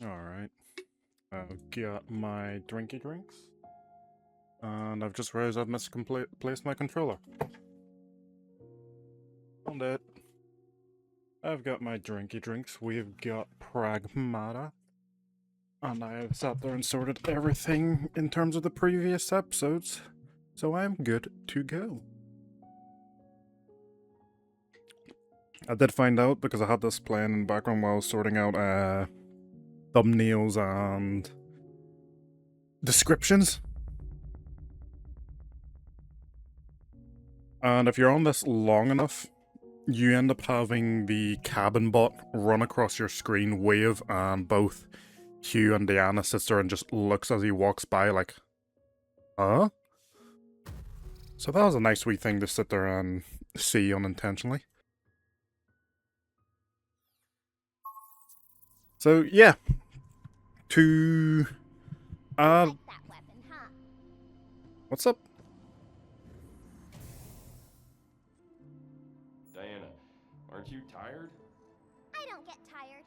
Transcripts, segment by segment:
Alright. I've got my drinky drinks. And I've just realized I've misplaced my controller. Found it. I've got my drinky drinks. We've got Pragmata. And I have sat there and sorted everything in terms of the previous episodes. So I'm good to go. I did find out because I had this playing in the background while I was sorting out thumbnails and descriptions. And if you're on this long enough, you end up having the cabin bot run across your screen, wave, and both Hugh and Diana sits there and just looks as he walks by like, huh? So that was a nice wee thing to sit there and see unintentionally. So yeah, to add... What's up? Diana, aren't you tired? I don't get tired.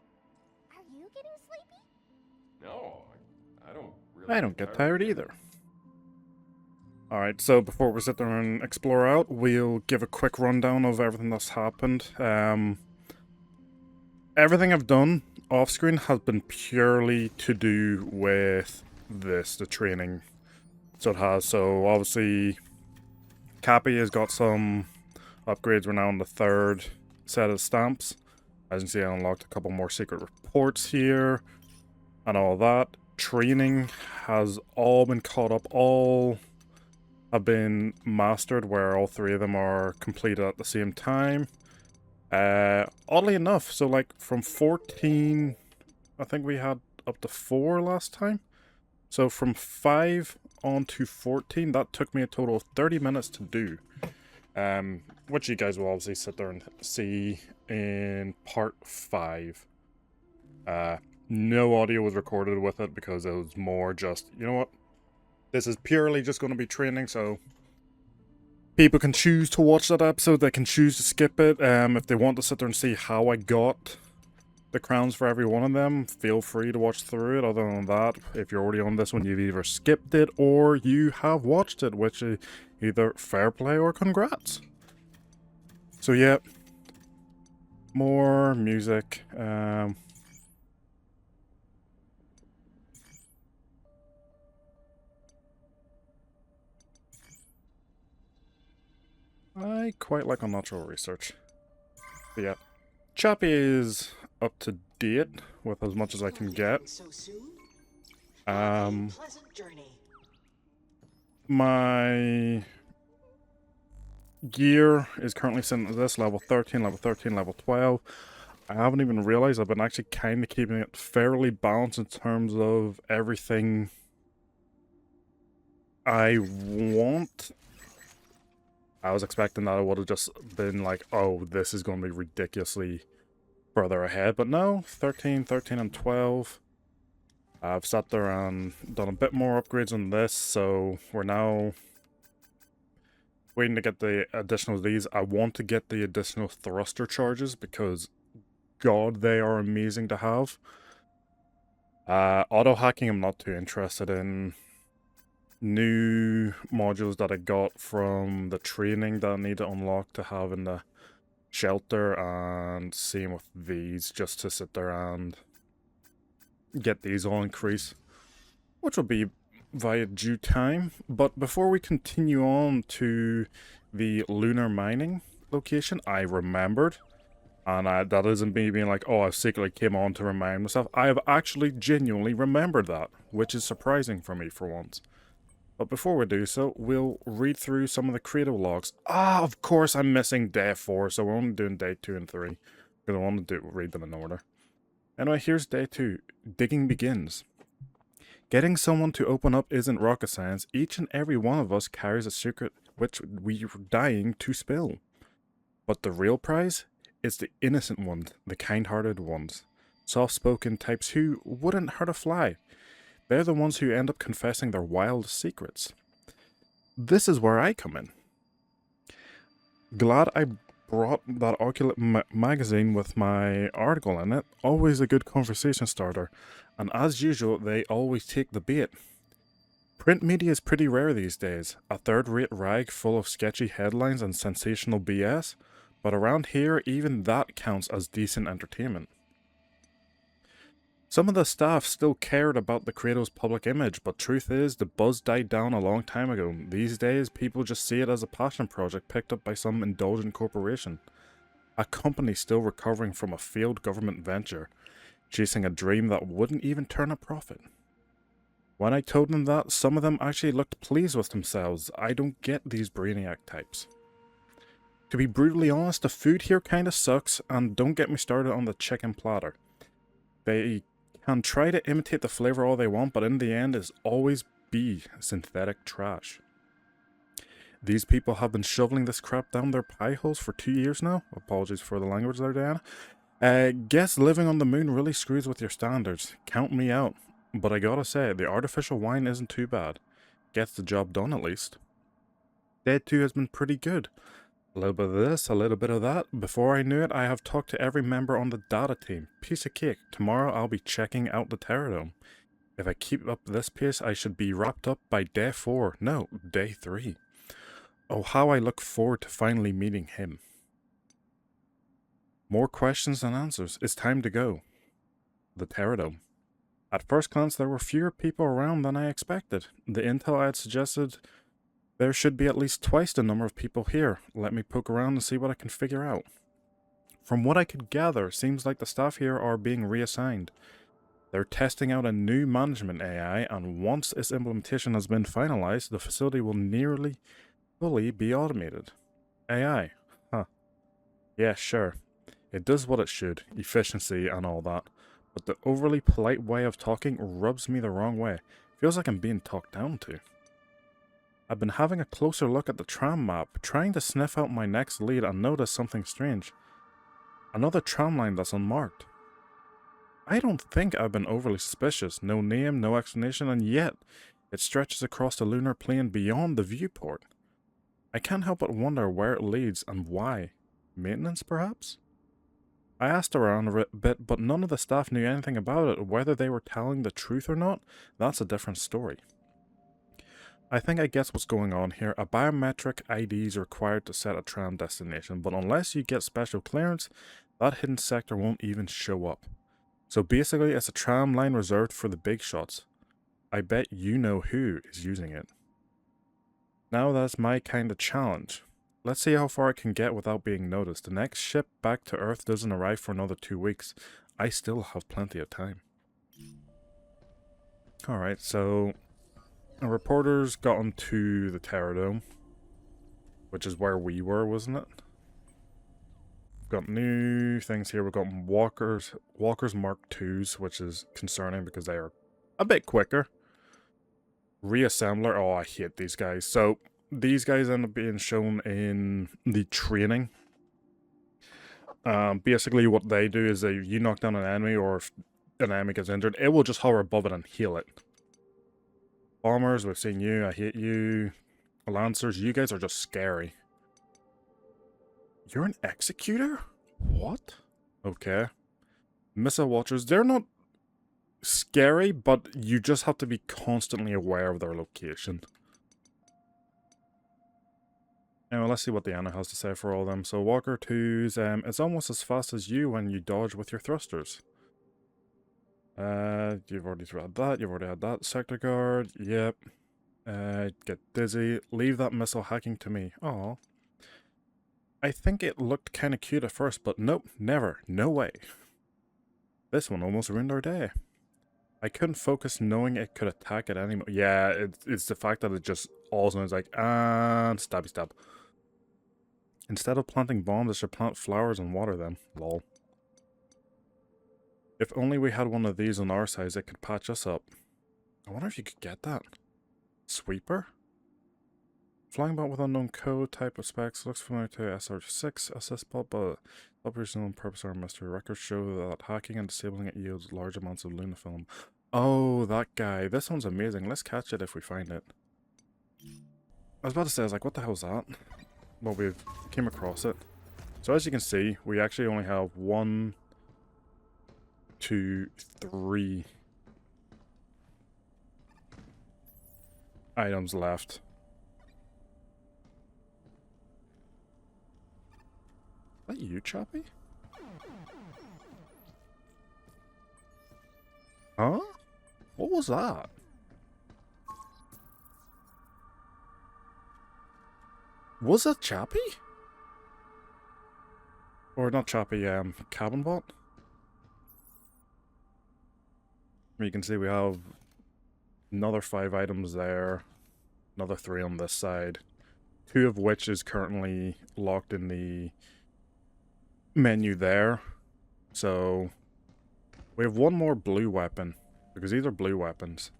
Are you getting sleepy? No, I don't really. I don't get tired either. Alright, so before we sit there and explore out, we'll give a quick rundown of everything that's happened. Everything I've done off-screen has been purely to do with this, the training. So it has, so obviously Cappy has got some upgrades. We're now on the third set of stamps. As you can see, I unlocked a couple more secret reports here and all that. Training has all been caught up, all have been mastered, where all three of them are completed at the same time. Oddly enough, so like from 14, I think we had up to 4 last time. So from 5 on to 14, that took me a total of 30 minutes to do. Which you guys will obviously sit there and see in part 5. No audio was recorded with it because it was more just, you know what? This is purely just going to be training, so people can choose to watch that episode, they can choose to skip it. If they want to sit there and see how I got the crowns for every one of them, feel free to watch through it. Other than that, if you're already on this one, you've either skipped it or you have watched it, which is either fair play or congrats. So yeah, more music. I quite like unnatural research. But yeah, Chappie is up to date with as much as I can get. My gear is currently sitting at this level 13, level 13, level 12. I haven't even realized I've been actually kind of keeping it fairly balanced in terms of everything I want. I was expecting that it would have just been like, oh, this is going to be ridiculously further ahead. But no, 13, 13, and 12. I've sat there and done a bit more upgrades on this, so we're now waiting to get the additional of these. I want to get the additional thruster charges because, God, they are amazing to have. Auto-hacking I'm not too interested in. New modules that I got from the training that I need to unlock to have in the shelter, and same with these, just to sit there and get these all increased, which will be via due time. But before we continue on to the lunar mining location, I remembered, and that isn't me being like, oh, I secretly came on to remind myself. I have actually genuinely remembered that, which is surprising for me for once. But before we do so, we'll read through some of the creative logs. Ah, of course I'm missing day 4, so we're only doing day 2 and 3. Because I want to read them in order. Anyway, here's day 2. Digging begins. Getting someone to open up isn't rocket science. Each and every one of us carries a secret which we're dying to spill. But the real prize is the innocent ones, the kind-hearted ones. Soft-spoken types who wouldn't hurt a fly. They're the ones who end up confessing their wildest secrets. This is where I come in. Glad I brought that Oculus magazine with my article in it. Always a good conversation starter. And as usual, they always take the bait. Print media is pretty rare these days, a third-rate rag full of sketchy headlines and sensational BS, but around here even that counts as decent entertainment. Some of the staff still cared about the Kratos public image, but truth is, the buzz died down a long time ago. These days, people just see it as a passion project picked up by some indulgent corporation. A company still recovering from a failed government venture, chasing a dream that wouldn't even turn a profit. When I told them that, some of them actually looked pleased with themselves. I don't get these brainiac types. To be brutally honest, the food here kinda sucks, and don't get me started on the chicken platter. They can try to imitate the flavor all they want, but in the end it's always be synthetic trash. These people have been shoveling this crap down their pie holes for 2 years now. Apologies for the language there, Diana. Guess living on the moon really screws with your standards. Count me out. But I gotta say, the artificial wine isn't too bad. Gets the job done at least. Dead 2 has been pretty good. A little bit of this, a little bit of that. Before I knew it, I have talked to every member on the data team. Piece of cake. Tomorrow I'll be checking out the Terradome. If I keep up this pace, I should be wrapped up by day 4. No, day 3. Oh, how I look forward to finally meeting him. More questions than answers. It's time to go. The Terradome. At first glance, there were fewer people around than I expected. The intel I had suggested there should be at least twice the number of people here. Let me poke around and see what I can figure out. From what I could gather, seems like the staff here are being reassigned. They're testing out a new management AI, and once its implementation has been finalized, the facility will nearly fully be automated. AI. Huh. Yeah, sure. It does what it should, efficiency and all that. But the overly polite way of talking rubs me the wrong way. Feels like I'm being talked down to. I've been having a closer look at the tram map, trying to sniff out my next lead and notice something strange. Another tram line that's unmarked. I don't think I've been overly suspicious. No name, no explanation, and yet it stretches across the lunar plane beyond the viewport. I can't help but wonder where it leads and why. Maintenance, perhaps? I asked around a bit, but none of the staff knew anything about it. Whether they were telling the truth or not, that's a different story. I think I guess what's going on here. A biometric ID is required to set a tram destination, but unless you get special clearance, that hidden sector won't even show up. So basically, it's a tram line reserved for the big shots. I bet you know who is using it. Now that's my kind of challenge. Let's see how far I can get without being noticed. The next ship back to Earth doesn't arrive for another 2 weeks. I still have plenty of time. Alright, so a reporter's gotten to the Terradome, which is where we were, wasn't it? We've got new things here. We've got walkers Mark IIs, which is concerning because they are a bit quicker. Reassembler. Oh, I hate these guys. So these guys end up being shown in the training. Basically what they do is you knock down an enemy, or if an enemy gets injured, it will just hover above it and heal it. Bombers, we've seen you, I hate you. Lancers, you guys are just scary. You're an executor? What? Okay. Missile watchers, they're not scary, but you just have to be constantly aware of their location. Anyway, let's see what the Anna has to say for all of them. So Walker 2's, it's almost as fast as you when you dodge with your thrusters. You've already had that, you've already had that. Sector guard, yep. Get dizzy. Leave that missile hacking to me. Aw. I think it looked kinda cute at first, but nope, never. No way. This one almost ruined our day. I couldn't focus knowing it could attack at any moment. Yeah, it's the fact that it just all of a sudden is like, and stabby stab. Instead of planting bombs, I should plant flowers and water them. Lol. If only we had one of these on our size, it could patch us up. I wonder if you could get that. Sweeper? Flying about with unknown code, type of specs, looks familiar to SR6, assist bot, but operational and purpose are a mystery. Records show that hacking and disabling it yields large amounts of lunafilm. Oh, that guy. This one's amazing. Let's catch it if we find it. I was about to say, I was like, what the hell is that? Well, we came across it. So as you can see, we actually only have 1, 2, 3 items left. Is that you, Choppy? Huh? What was that? Was that Choppy? Or not Choppy, Cabin Bot? You can see we have another 5 items there, another 3 on this side, 2 of which is currently locked in the menu there. So we have 1 more blue weapon, because these are blue weapons.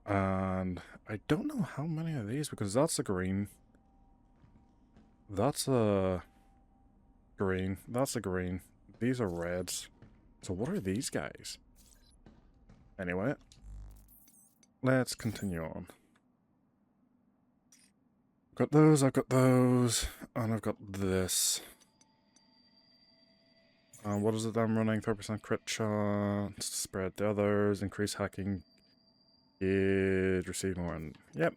And I don't know how many of these, because that's a green. That's a green. That's a green. These are reds. So what are these guys? Anyway, let's continue on. Got those, I've got those, and I've got this. What is it I'm running? 30% crit chance, spread to others, increase hacking, gauge, receive more, and yep.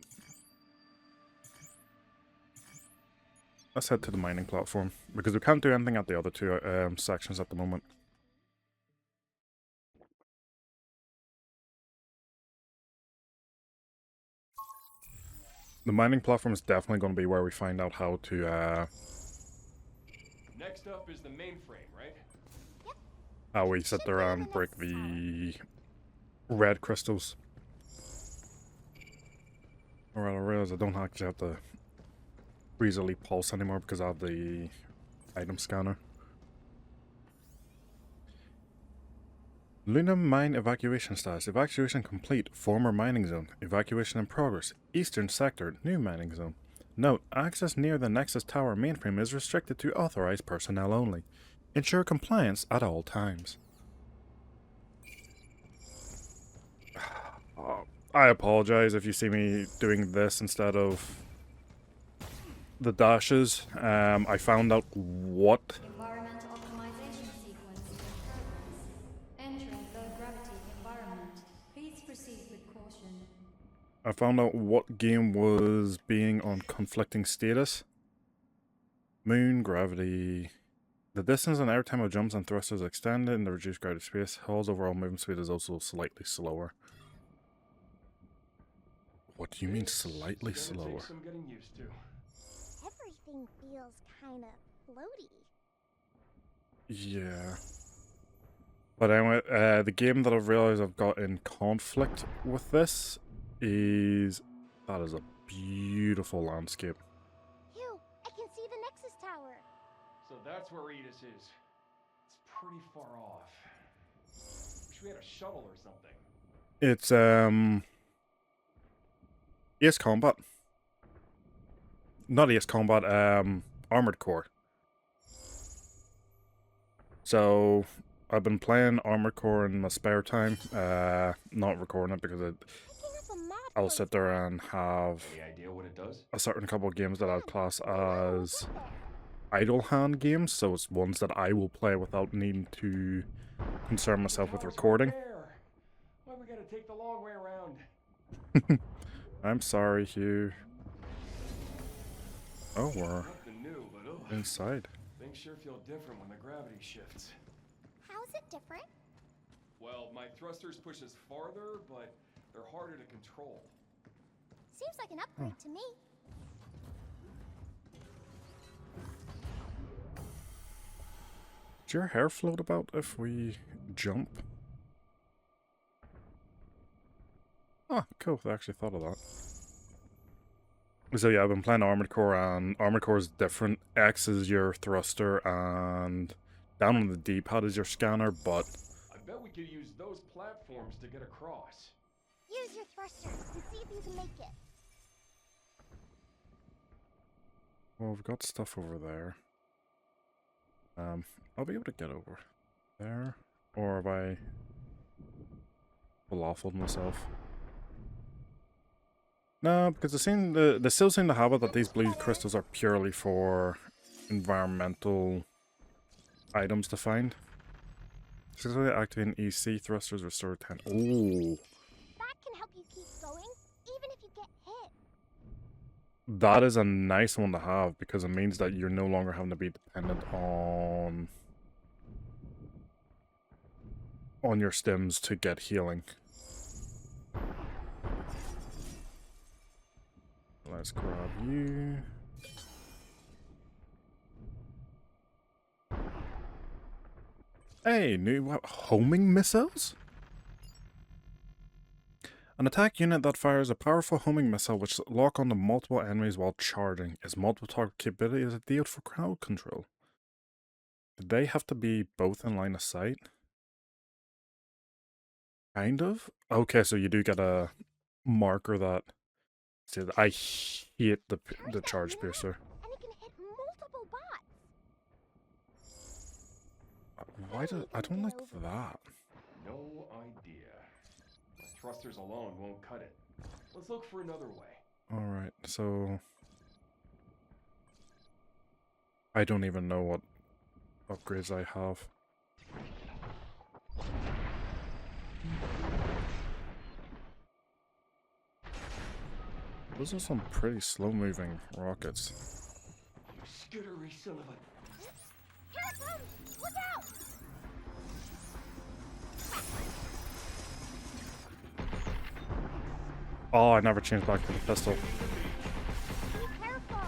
Let's head to the mining platform, because we can't do anything at the other 2 sections at the moment. The mining platform is definitely going to be where we find out how to, Next up is the mainframe, right? how we sit there and break the red crystals. Alright, I realize I don't actually have to easily pulse anymore because I have the item scanner. Lunum Mine evacuation status. Evacuation complete. Former mining zone. Evacuation in progress. Eastern sector. New mining zone. Note, access near the Nexus Tower mainframe is restricted to authorized personnel only. Ensure compliance at all times. I apologize if you see me doing this instead of the dashes. I found out what... Environmental optimization sequence in progress. Entering low gravity environment. Please proceed with caution. I found out what game was being on conflicting status. Moon, gravity... The distance and airtime of jumps and thrusters extended in the reduced gravity space. Hall's overall movement speed is also slightly slower. What do you mean slightly slower? Take some getting used to. Everything feels kind of floaty. Yeah. But anyway, the game that I've realized I've got in conflict with this is... That is a beautiful landscape. Hugh, I can see the Nexus Tower. So that's where Edis is. It's pretty far off. Wish we had a shuttle or something. It's, ES Combat. Not ES Combat, Armored Core. So, I've been playing Armored Core in my spare time, not recording it because I'll sit there and have Any idea what it does? a certain couple of games that I'd class as idle hand games, so it's ones that I will play without needing to concern myself with recording. Why we gotta take the long way around? I'm sorry, Hugh. Oh, we're Nothing new, but inside. things sure feel different when the gravity shifts. How's it different? Well, my thrusters push us farther, but they're harder to control. Seems like an upgrade to me. Does your hair float about if we jump? Oh, cool. I actually thought of that. So yeah, I've been playing Armored Core, and Armored Core is different. X is your thruster, and down on the D-pad is your scanner, but... I bet we could use those platforms to get across. Use your thruster and see if you can make it. Well, we've got stuff over there. I'll be able to get over there. Or have I falafelled myself? No, because they still seem to have it that these blue crystals are purely for environmental items to find. Successfully activating EC thrusters restore 10. Ooh. That can help you keep going, even if you get hit. That is a nice one to have because it means that you're no longer having to be dependent on your stims to get healing. Let's grab you. Hey, new homing missiles? An attack unit that fires a powerful homing missile which lock onto multiple enemies while charging. Its multiple target capability is ideal for crowd control. Do they have to be both in line of sight? Kind of? Okay, so you do get a marker that... See, I hate the charge piercer. And it can hit multiple bots. Why do I don't like that? No idea. Thrusters alone won't cut it. Let's look for another way. Alright, so... I don't even know what upgrades I have. Those are some pretty slow-moving rockets. You skittery son of a... Here it comes! Look out! Oh, I never changed back to the pistol. Be careful!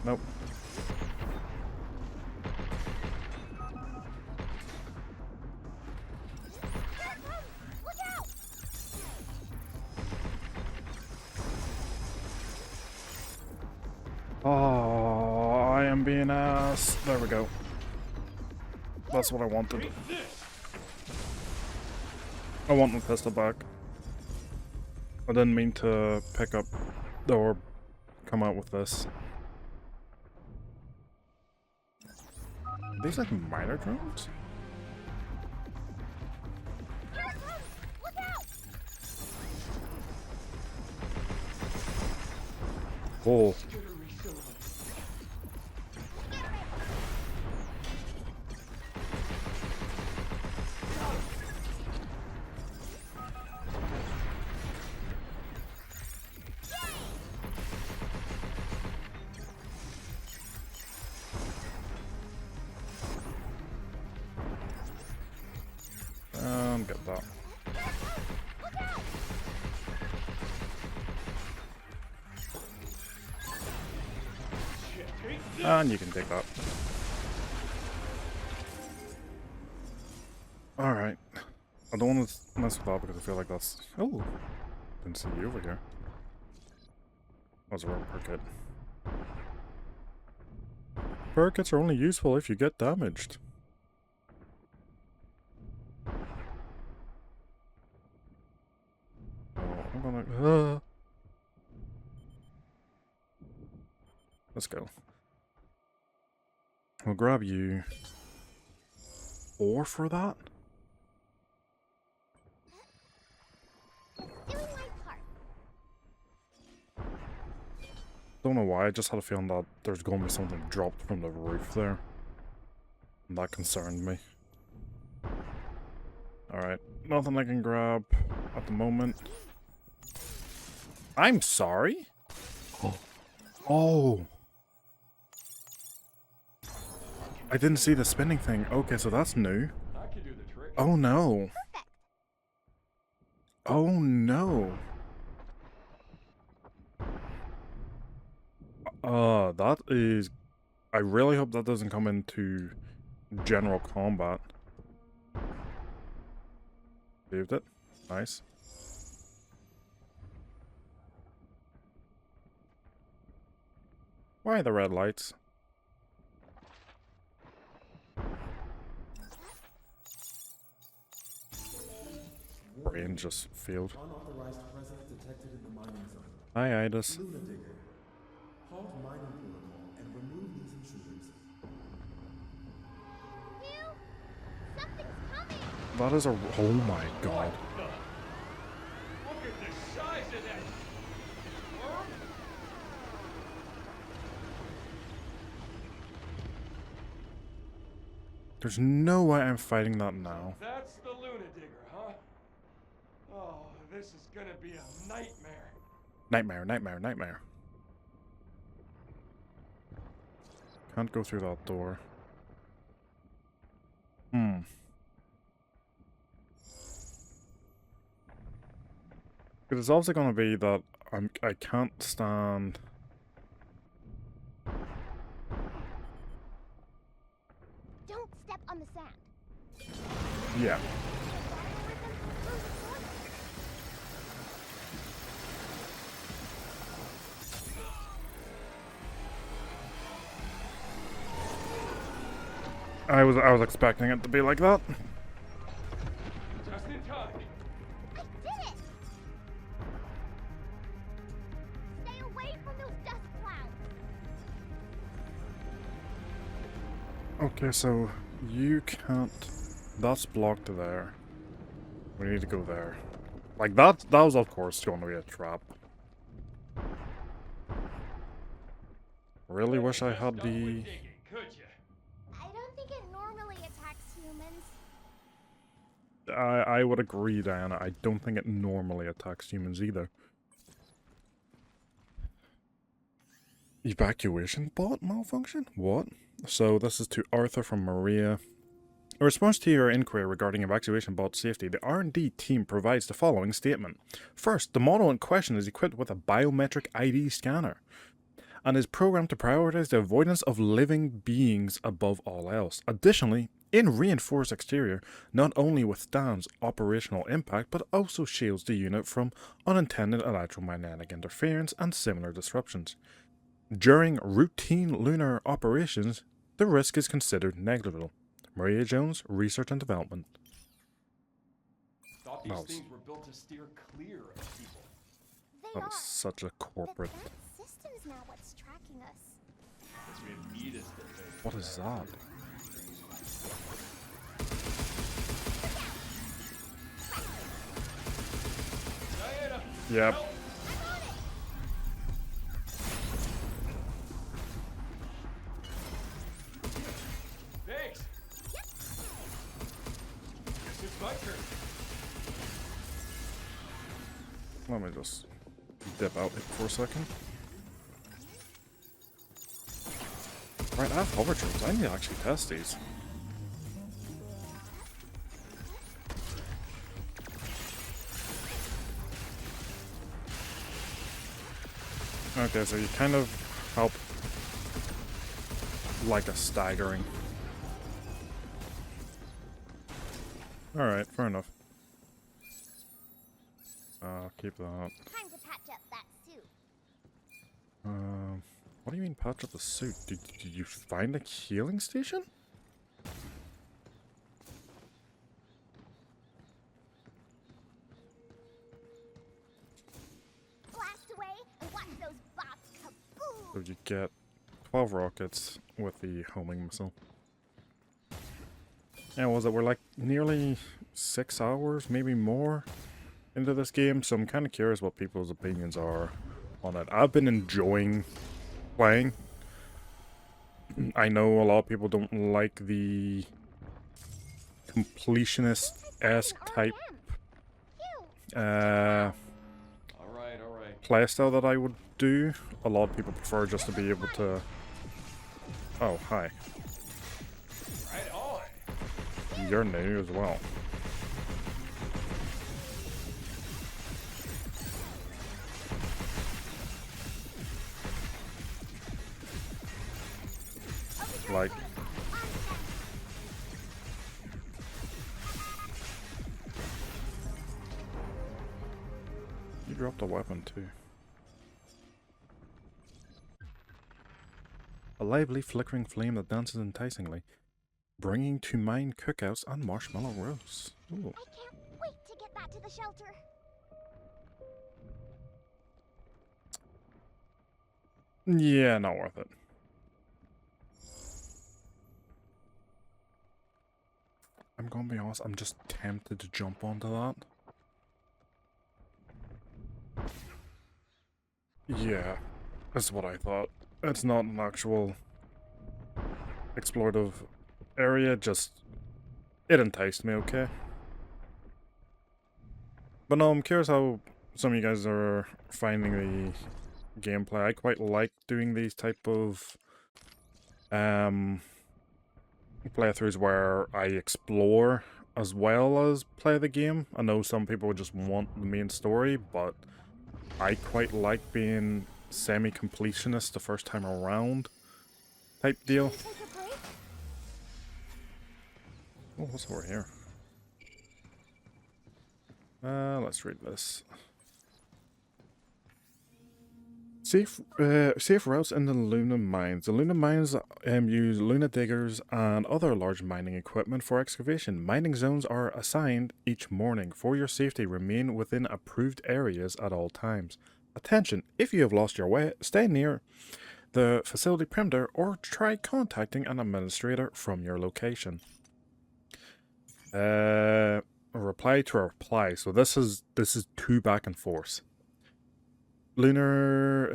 Nope. Here it comes! Look out! Oh, I am being ass. There we go. That's what I wanted. Take this! I want the pistol back. I didn't mean to pick up or come out with this. Are these like miner drones? Here it comes! Look out! Oh. Skittery son of a... Get that. Shit, take this! And you can take that. Alright. I don't want to mess with that because I feel like that's... Oh! Didn't see you over here. That was a wrong perk hit. Perk hits are only useful if you get damaged. Oh, I'm gonna... Let's go. I'll grab you. Ore for that? Doing my part. Don't know why, I just had a feeling that there's going to be something dropped from the roof there. And that concerned me. Alright, nothing I can grab at the moment. I'm sorry? Oh! I didn't see the spinning thing. Okay, so that's new. I can do the trick. Oh no. Perfect. Oh no. That is... I really hope that doesn't come into general combat. Saved it. Nice. Why the red lights? Brain just failed. Unauthorized presence detected in the mining zone. Hi, Idis. Luna Digger. Halt mining protocol and remove That is a... Oh my god. Look at the size of that worm. There's no way I'm fighting that now. That's the Luna Digger, huh? Oh, this is gonna be a nightmare. Nightmare, nightmare, nightmare. Can't go through that door. It's also gonna be that I can't stand... Don't step on the sand. Yeah. I was expecting it to be like that. Just in time. I did it! Stay away from those dust clouds. Okay, so you can't... That's blocked there. We need to go there. Like that was of course going to be a trap. Really wish I had Just the... digging, could you? I don't think it normally attacks humans. I would agree, Diana. I don't think it normally attacks humans either. Evacuation bot malfunction? What? So this is to Arthur from Maria. In response to your inquiry regarding evacuation bot safety, the R&D team provides the following statement. First, the model in question is equipped with a biometric ID scanner and is programmed to prioritize the avoidance of living beings above all else. Additionally, in reinforced exterior, not only withstands operational impact, but also shields the unit from unintended electromagnetic interference and similar disruptions. During routine lunar operations, the risk is considered negligible. Maria Jones, Research and Development. Thought these That was- things were built to steer clear of people. They That are. was such a The corporate... that system's now what's tracking us. Guess we didn't need us to think. What is that? Diana! Yep. help! Thanks! Guess it's my turn. Let me just dip out for a second. Right, I have hover troops. I need to actually test these. Okay, so you kind of help like a staggering. Alright, fair enough. Keep that. Time to patch up that suit. What do you mean patch up the suit? Did you find a healing station? Blast away and watch those bots kaboom! So you get 12 rockets with the homing missile. And was it? We're like nearly 6 hours, maybe more, into this game, so I'm kind of curious what people's opinions are on it. I've been enjoying playing. I know a lot of people don't like the completionist-esque type Hugh! Alright. playstyle that I would do. A lot of people prefer just to be able to... Oh, hi. Right on. You're new as well. Like... You dropped a weapon too. A lively flickering flame that dances enticingly, bringing to mind cookouts and marshmallow roasts. Ooh. I can't wait to get back to the shelter. Yeah, not worth it. I'm gonna be honest, I'm just tempted to jump onto that. Yeah, that's what I thought. It's not an actual explorative area, just it enticed me, okay? But no, I'm curious how some of you guys are finding the gameplay. I quite like doing these type of playthroughs where I explore as well as play the game. I know some people would just want the main story, but I quite like being semi-completionist the first time around type deal. Take a break? Oh, what's over here? Let's read this. Safe routes in the Lunum Mines. The Lunum Mines use Luna diggers and other large mining equipment for excavation. Mining zones are assigned each morning. For your safety, remain within approved areas at all times. Attention, if you have lost your way, stay near the facility perimeter or try contacting an administrator from your location. A reply to a reply. So this is two back and forth. Lunar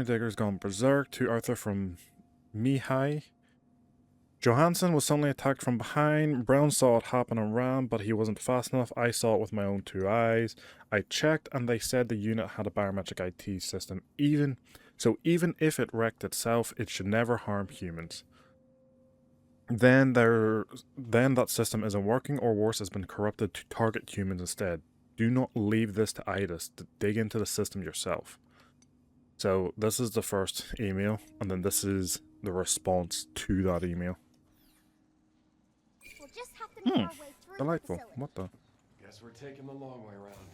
Digger's gone berserk to Arthur from Mihai. Johansson was suddenly attacked from behind. Brown saw it happen and ran, but he wasn't fast enough. I saw it with my own 2 eyes. I checked and they said the unit had a biometric IT system. Even if it wrecked itself, it should never harm humans. Then that system isn't working, or worse, has been corrupted to target humans instead. Do not leave this to IDIS. Dig into the system yourself. So this is the first email, and then this is the response to that email. We'll just have to make our way through Delightful. the facility. What the? Guess we're taking the long way around.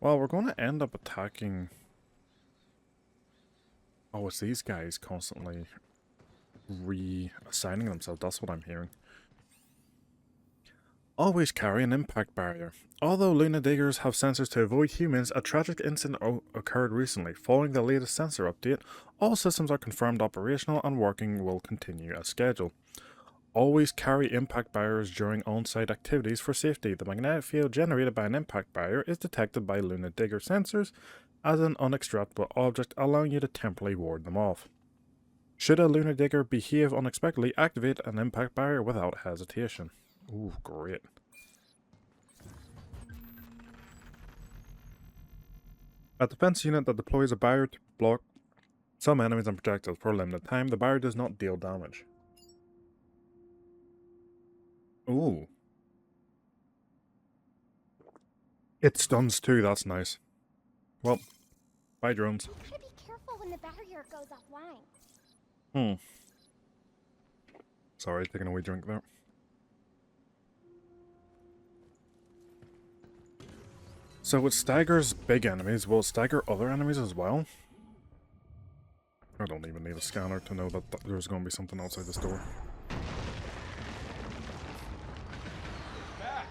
Well, we're going to end up attacking... Oh, it's these guys constantly reassigning themselves. That's what I'm hearing. Always carry an impact barrier. Although Luna Diggers have sensors to avoid humans, a tragic incident occurred recently. Following the latest sensor update, all systems are confirmed operational and working will continue as scheduled. Always carry impact barriers during on-site activities for safety. The magnetic field generated by an impact barrier is detected by Luna Digger sensors as an unextractable object, allowing you to temporarily ward them off. Should a Luna Digger behave unexpectedly, activate an impact barrier without hesitation. Ooh, great. A defense unit that deploys a barrier to block some enemies and projectiles for a limited time. The barrier does not deal damage. Ooh. It stuns too, that's nice. Well, bye drones. You gotta be careful when the barrier goes offline. Sorry, taking a wee drink there. So it staggers big enemies. Will it stagger other enemies as well? I don't even need a scanner to know that there's going to be something outside this door. Back!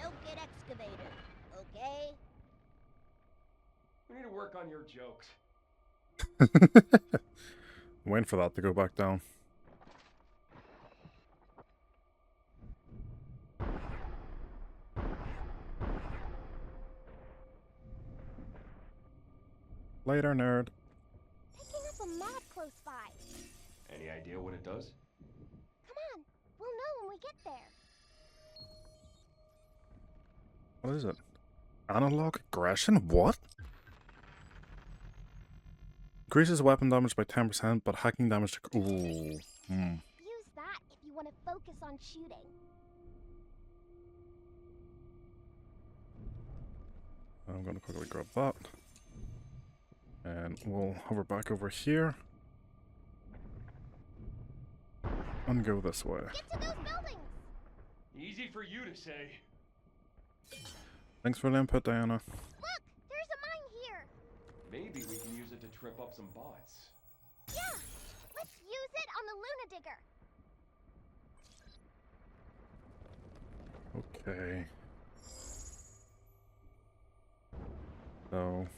Don't get excavated, okay? We need to work on your jokes. I'm waiting for that to go back down. Later, nerd. Picking up a mob close by. Any idea what it does? Come on, we'll know when we get there. What is it? Analog aggression? What? Increases weapon damage by 10%, but hacking damage to... Ooh. Use that if you want to focus on shooting. I'm going to quickly grab that. And we'll hover back over here. And go this way. Get to those buildings! Easy for you to say. Thanks for the input, Diana. Look, there's a mine here. Maybe we can use it to trip up some bots. Yeah, let's use it on the Luna Digger. Okay. So...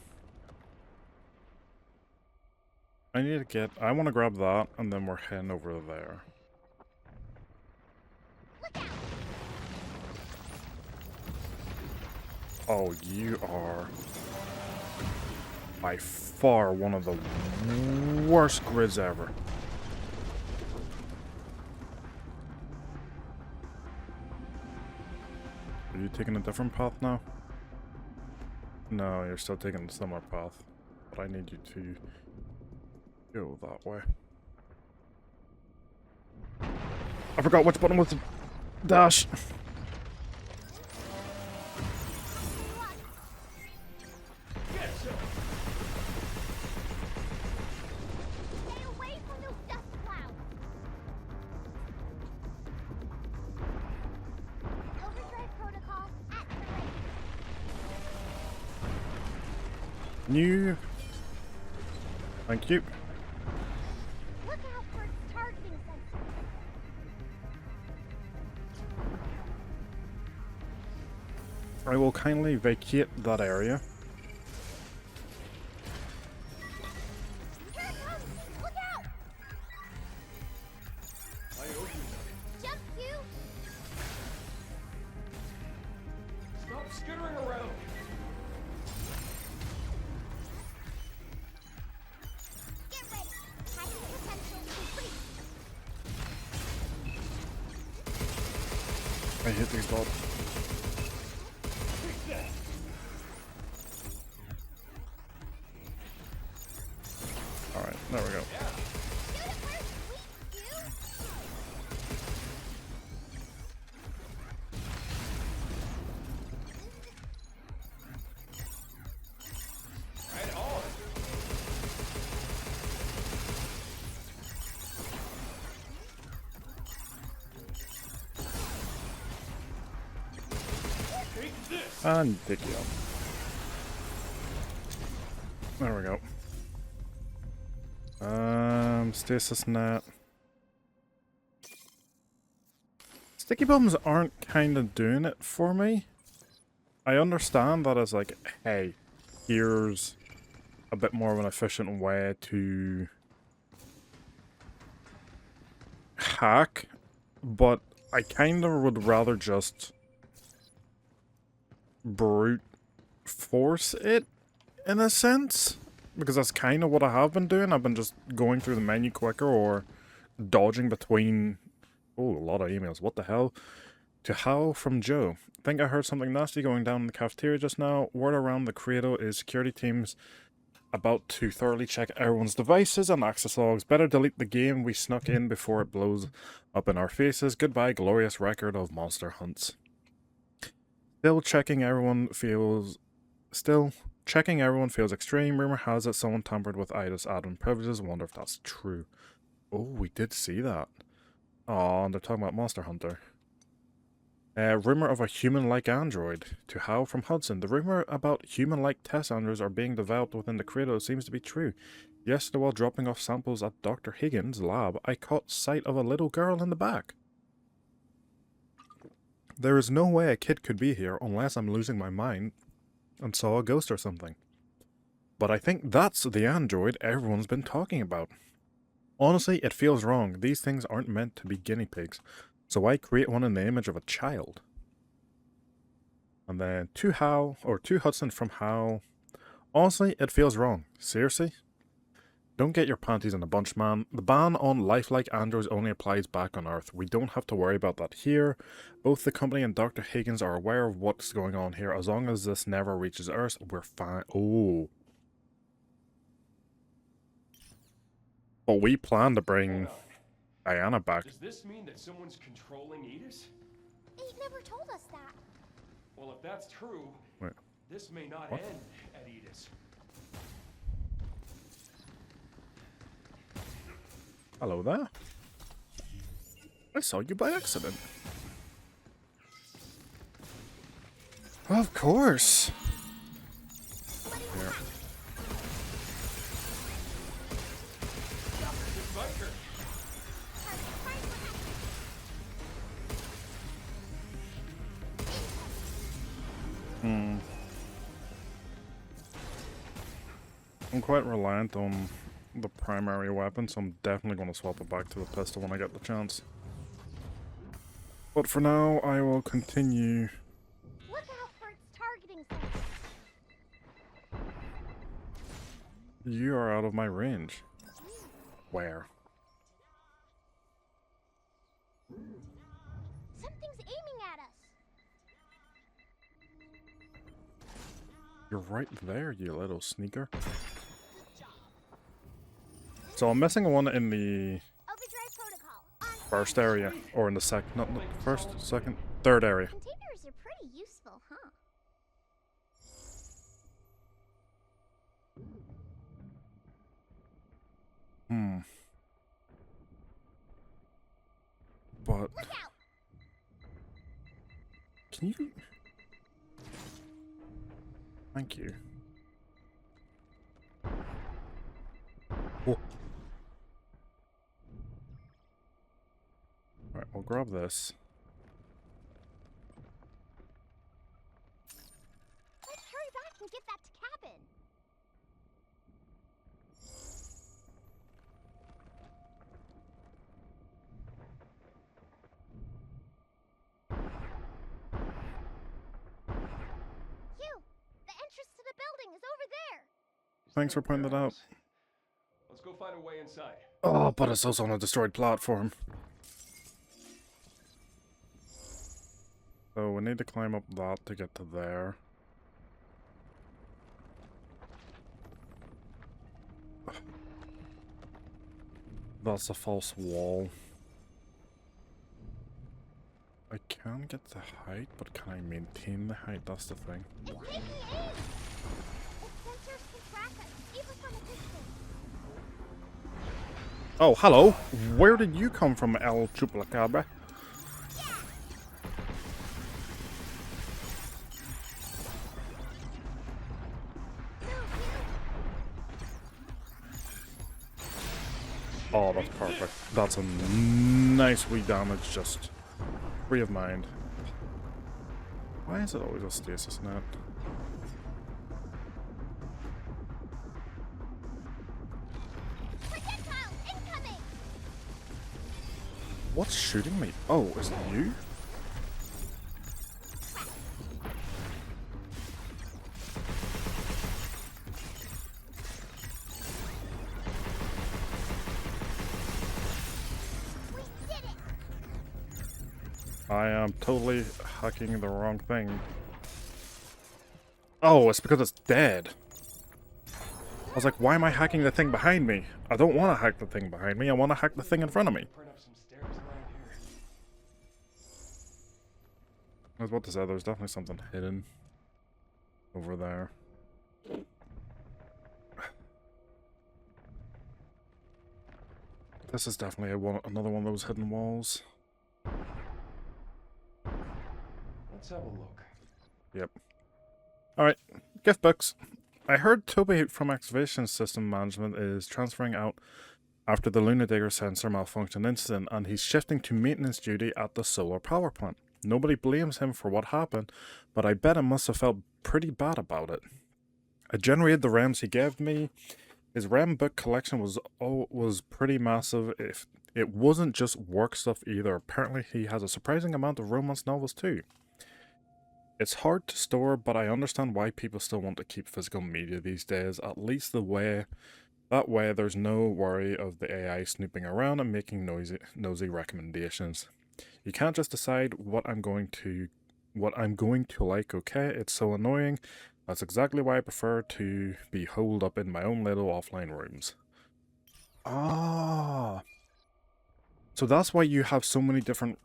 I want to grab that, and then we're heading over there. Oh, you are by far one of the worst grids ever. Are you taking a different path now? No, you're still taking a similar path. But I need you to go that way. I forgot which button was the dash. Stay away from those dust clouds. Overdrive protocol activated. New. Thank you. Look out for its targeting sensor. I will kindly vacate that area. Here it comes! Look out! I owe you. Jump, Hugh! Stop skittering around. Get ready! Hacking potential complete! I hit these dots. Take that. Alright, there we go. Shoot it where it's weak, Hugh! Right on. Take this. And pick you up. There we go. Stasis net. Sticky bombs aren't kind of doing it for me. I understand that as like, hey, here's a bit more of an efficient way to hack, but I kind of would rather just brute force it in a sense, because that's kind of what I have been doing. I've been just going through the menu quicker or dodging between. Oh, a lot of emails. What the hell? To Hal from Joe. Think I heard something nasty going down in the cafeteria just now. Word around the Credo is security teams about to thoroughly check everyone's devices and access logs. Better delete the game we snuck in before it blows up in our faces. Goodbye, glorious record of monster hunts. Still checking everyone feels extreme. Rumor has it someone tampered with Ida's admin privileges. Wonder if that's true. Oh, we did see that. Oh, and they're talking about Monster Hunter. Rumor of a human-like android. To Hal from Hudson. The rumor about human-like test androids are being developed within the Credo seems to be true. Yesterday, while dropping off samples at Dr. Higgins' lab, I caught sight of a little girl in the back. There is no way a kid could be here unless I'm losing my mind and saw a ghost or something. But I think that's the android everyone's been talking about. Honestly, it feels wrong. These things aren't meant to be guinea pigs. So why create one in the image of a child? And then to Hudson from Hal. Honestly, it feels wrong. Seriously? Don't get your panties in a bunch, man. The ban on lifelike androids only applies back on Earth. We don't have to worry about that here. Both the company and Dr. Higgins are aware of what's going on here. As long as this never reaches Earth, we're fine. Oh. But we plan to bring Diana back. Does this mean that someone's controlling Edis? He never told us that. Well, if that's true, Wait. this may not What? end at Edis. Hello there. I saw you by accident. Of course. Here. This biker. I'm quite reliant on the primary weapon, so I'm definitely going to swap it back to the pistol when I get the chance. But for now, I will continue. Look out for its targeting sensor. You are out of my range. Where? Something's aiming at us. You're right there, you little sneaker. So I'm missing one in the Overdrive protocol. On first area, or in the not first, second, third area. containers are pretty useful, huh? But Look out! can you? Thank you. Oh. Alright, we'll grab this. Let's hurry back and get that to cabin. Hugh, the entrance to the building is over there. Thanks for pointing that out. Let's go find a way inside. Oh, but it's also on a destroyed platform. So we need to climb up that to get to there. That's a false wall. I can get the height, but can I maintain the height? That's the thing. It's taking aim. Its sensors can track us, even from a distance. Oh, hello! Where did you come from, El Chupacabra? Oh, that's perfect. That's a nice wee damage, just free of mind. Why is it always a stasis net? Projectile incoming. What's shooting me? Oh, is it you? We did it. I am totally hacking the wrong thing. Oh, it's because it's dead. I was like, why am I hacking the thing behind me? I don't want to hack the thing behind me. I want to hack the thing in front of me. Print up some stairs around here. I was about to say, there's definitely something hidden over there. This is definitely another one of those hidden walls. Let's have a look. Yep. Alright, gift books. I heard Toby from Excavation System Management is transferring out after the Lunar Digger sensor malfunction incident, and he's shifting to maintenance duty at the solar power plant. Nobody blames him for what happened, but I bet he must have felt pretty bad about it. I generated the REMs he gave me. His REM book collection was pretty massive. If it wasn't just work stuff either. Apparently he has a surprising amount of romance novels too. It's hard to store, but I understand why people still want to keep physical media these days, at least that way there's no worry of the AI snooping around and making nosy recommendations. You can't just decide what I'm going to like, okay? It's so annoying. That's exactly why I prefer to be holed up in my own little offline rooms. Ah. So that's why you have so many different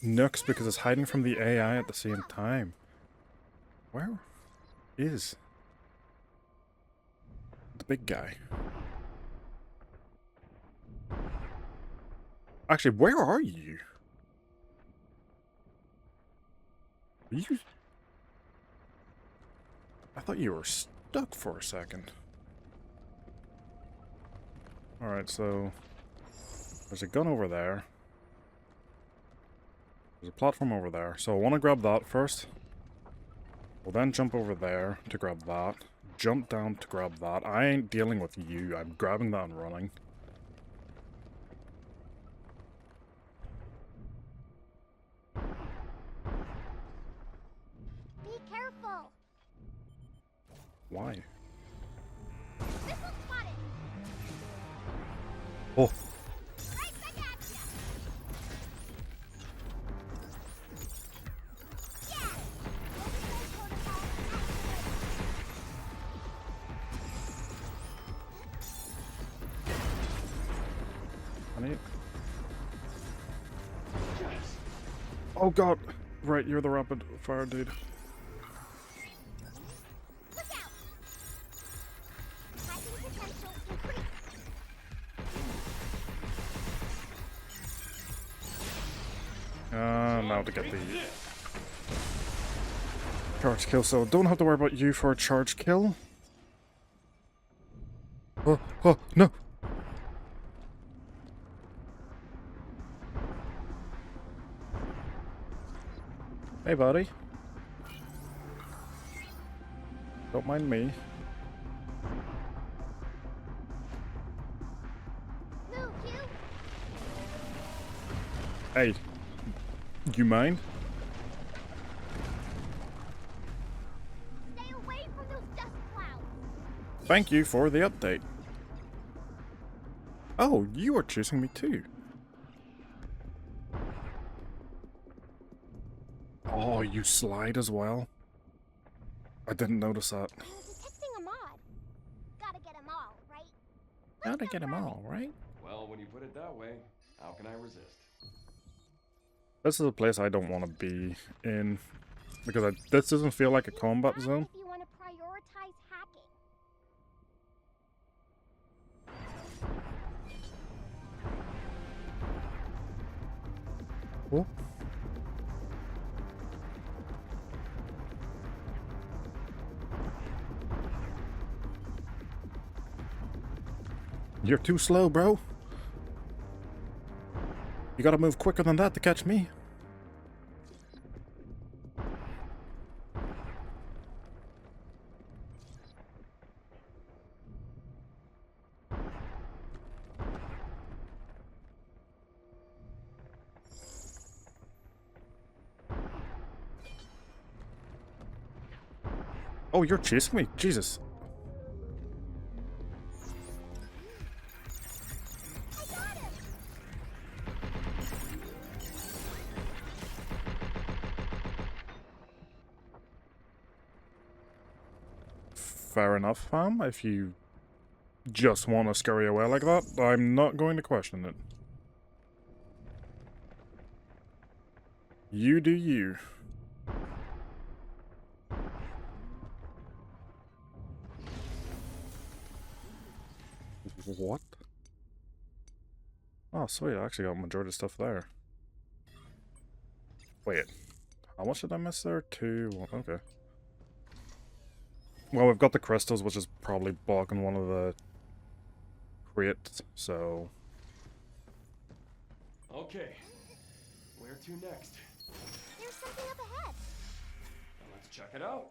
nooks, because it's hiding from the AI at the same time. Where is the big guy? Actually, where are you? Are you? I thought you were stuck for a second. Alright, so there's a gun over there. There's a platform over there, so I want to grab that first. We'll then jump over there to grab that. Jump down to grab that. I ain't dealing with you. I'm grabbing that and running. Be careful. Why? Oh god! Right, you're the rapid fire dude. Look out! Hacking potential increased. Now to get the charge kill, so don't have to worry about you for a charge kill. Oh, no! Hey, buddy. Don't mind me. Move, Hugh! Hey, you mind? Stay away from those dust clouds! Thank you for the update. Oh, you are chasing me too. Oh, you slide as well? I didn't notice that. I'm detecting a mod. Gotta get them all, right? Gotta get them all, right? Well, when you put it that way, how can I resist? This is a place I don't want to be in. Because this doesn't feel like a combat zone. If you want to prioritize hacking. Oh. You're too slow, bro. You gotta move quicker than that to catch me. Oh, you're chasing me? Jesus. I got him! Fair enough, fam. If you just want to scurry away like that, I'm not going to question it. You do you. What? Oh, sweet. I actually got majority of stuff there. Wait. How much did I miss there? 2, 1. Okay. Well, we've got the crystals, which is probably blocking one of the crates, so... Okay. Where to next? There's something up ahead. Let's check it out.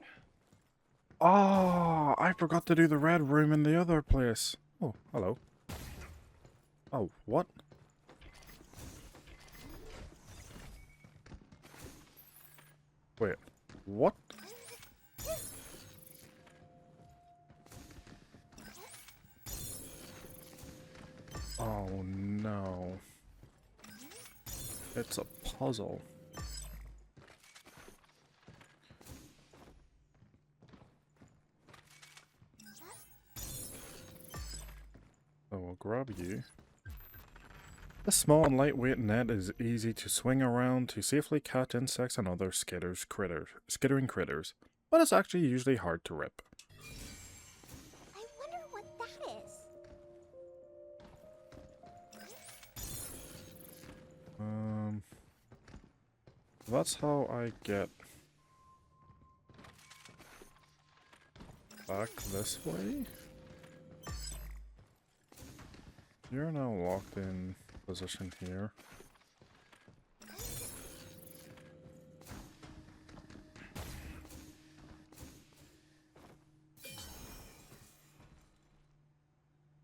Oh, I forgot to do the red room in the other place. Oh, hello. Oh, what? Wait, what? Oh no. It's a puzzle. So we'll grab you. This small and lightweight net is easy to swing around to safely catch insects and other skittering critters, but it's actually usually hard to rip. I wonder what that is. That's how I get back this way. You're now locked in position here.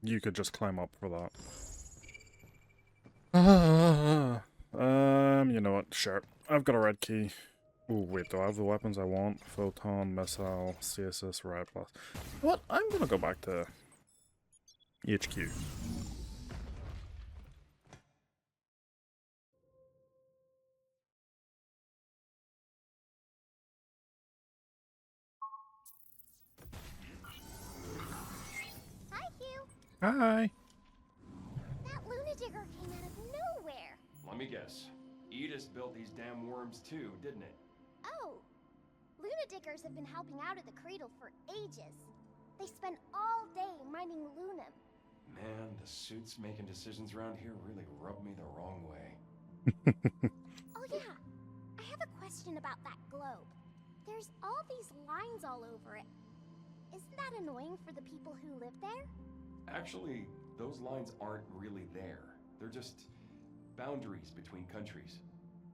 You could just climb up for that. You know what? Sure. I've got a red key. Ooh, wait, do I have the weapons I want? Photon, missile, CSS, Riot Blast. What? I'm gonna go back to HQ. Hi, Hugh. Hi. That Luna Digger came out of nowhere. Let me guess. Edis built these damn worms too, didn't it? Oh, Luna Diggers have been helping out at the cradle for ages. They spend all day mining Lunum. Man, the suits making decisions around here really rub me the wrong way. Oh yeah, I have a question about that globe. There's all these lines all over it. Isn't that annoying for the people who live there? Actually, those lines aren't really there. They're just boundaries between countries.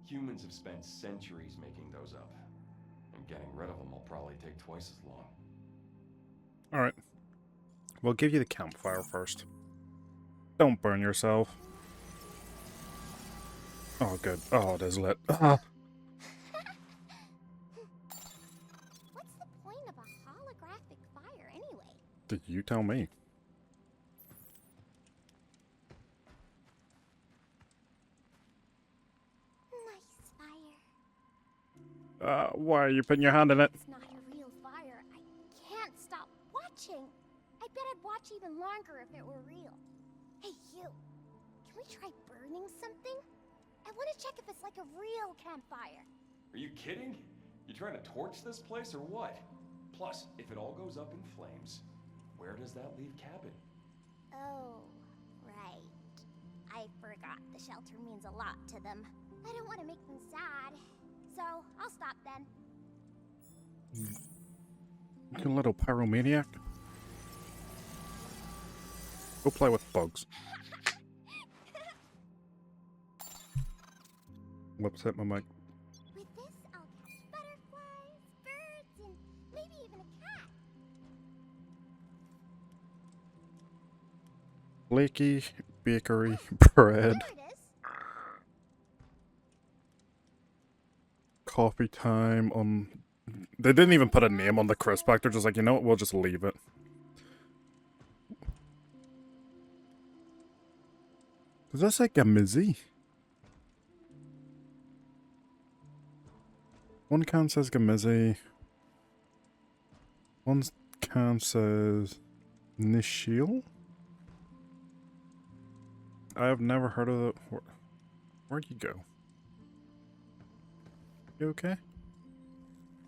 Humans have spent centuries making those up. And getting rid of them will probably take twice as long. Alright. We'll give you the campfire first. Don't burn yourself. Oh, good. Oh, it is lit. Ah. What's the point of a holographic fire anyway? Did you tell me? Nice fire. Why are you putting your hand in it? It's not a real fire. I can't stop watching. I bet I'd watch even longer if it were real. Hey, Hugh. Can we try burning something? I want to check if it's like a real campfire. Are you kidding? You trying to torch this place or what? Plus, if it all goes up in flames, where does that leave Cabin? Oh, right. I forgot the shelter means a lot to them. I don't want to make them sad. So, I'll stop then. You little pyromaniac. Go play with bugs. Whoops, hit my mic. With this, I'll catch butterflies, birds, and maybe even a cat. Flaky bakery bread. There it is. Coffee time on... They didn't even put a name on the crisp pack. They're just like, you know what, we'll just leave it. Does that say Gamizi? One can says Gamizi. One can says Nishil? I have never heard of the... Where'd you go? You okay?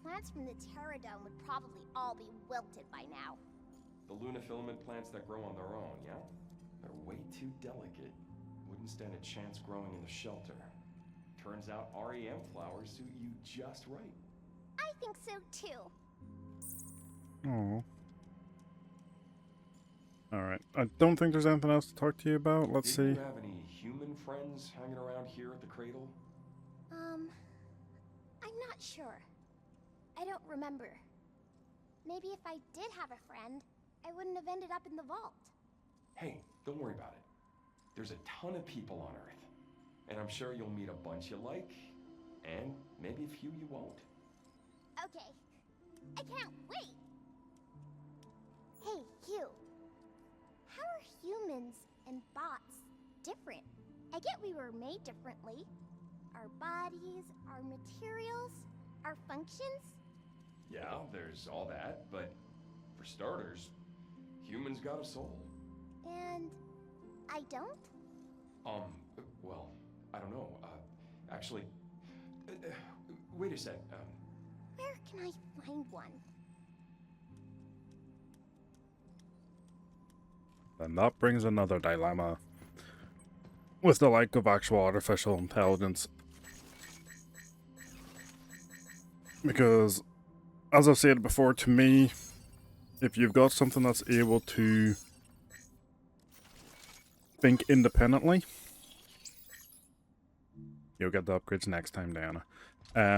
Plants from the Terradome would probably all be wilted by now. The lunafilament plants that grow on their own, yeah? They're way too delicate. Wouldn't stand a chance growing in the shelter. Turns out REM flowers suit you just right. I think so too. Oh. Alright. I don't think there's anything else to talk to you about. Let's see. Do you have any human friends hanging around here at the cradle? I'm not sure. I don't remember. Maybe if I did have a friend, I wouldn't have ended up in the vault. Hey, don't worry about it. There's a ton of people on Earth. And I'm sure you'll meet a bunch you like, and maybe a few you won't. Okay. I can't wait! Hey, Hugh. How are humans and bots different? I get we were made differently. Our bodies, our materials, our functions. Yeah, there's all that, but for starters, humans got a soul. And I don't? Well, I don't know. Actually, wait a sec. Where can I find one? And that brings another dilemma. With the like of actual artificial intelligence. Because, as I've said before, to me, if you've got something that's able to think independently, you'll get the upgrades next time, Diana.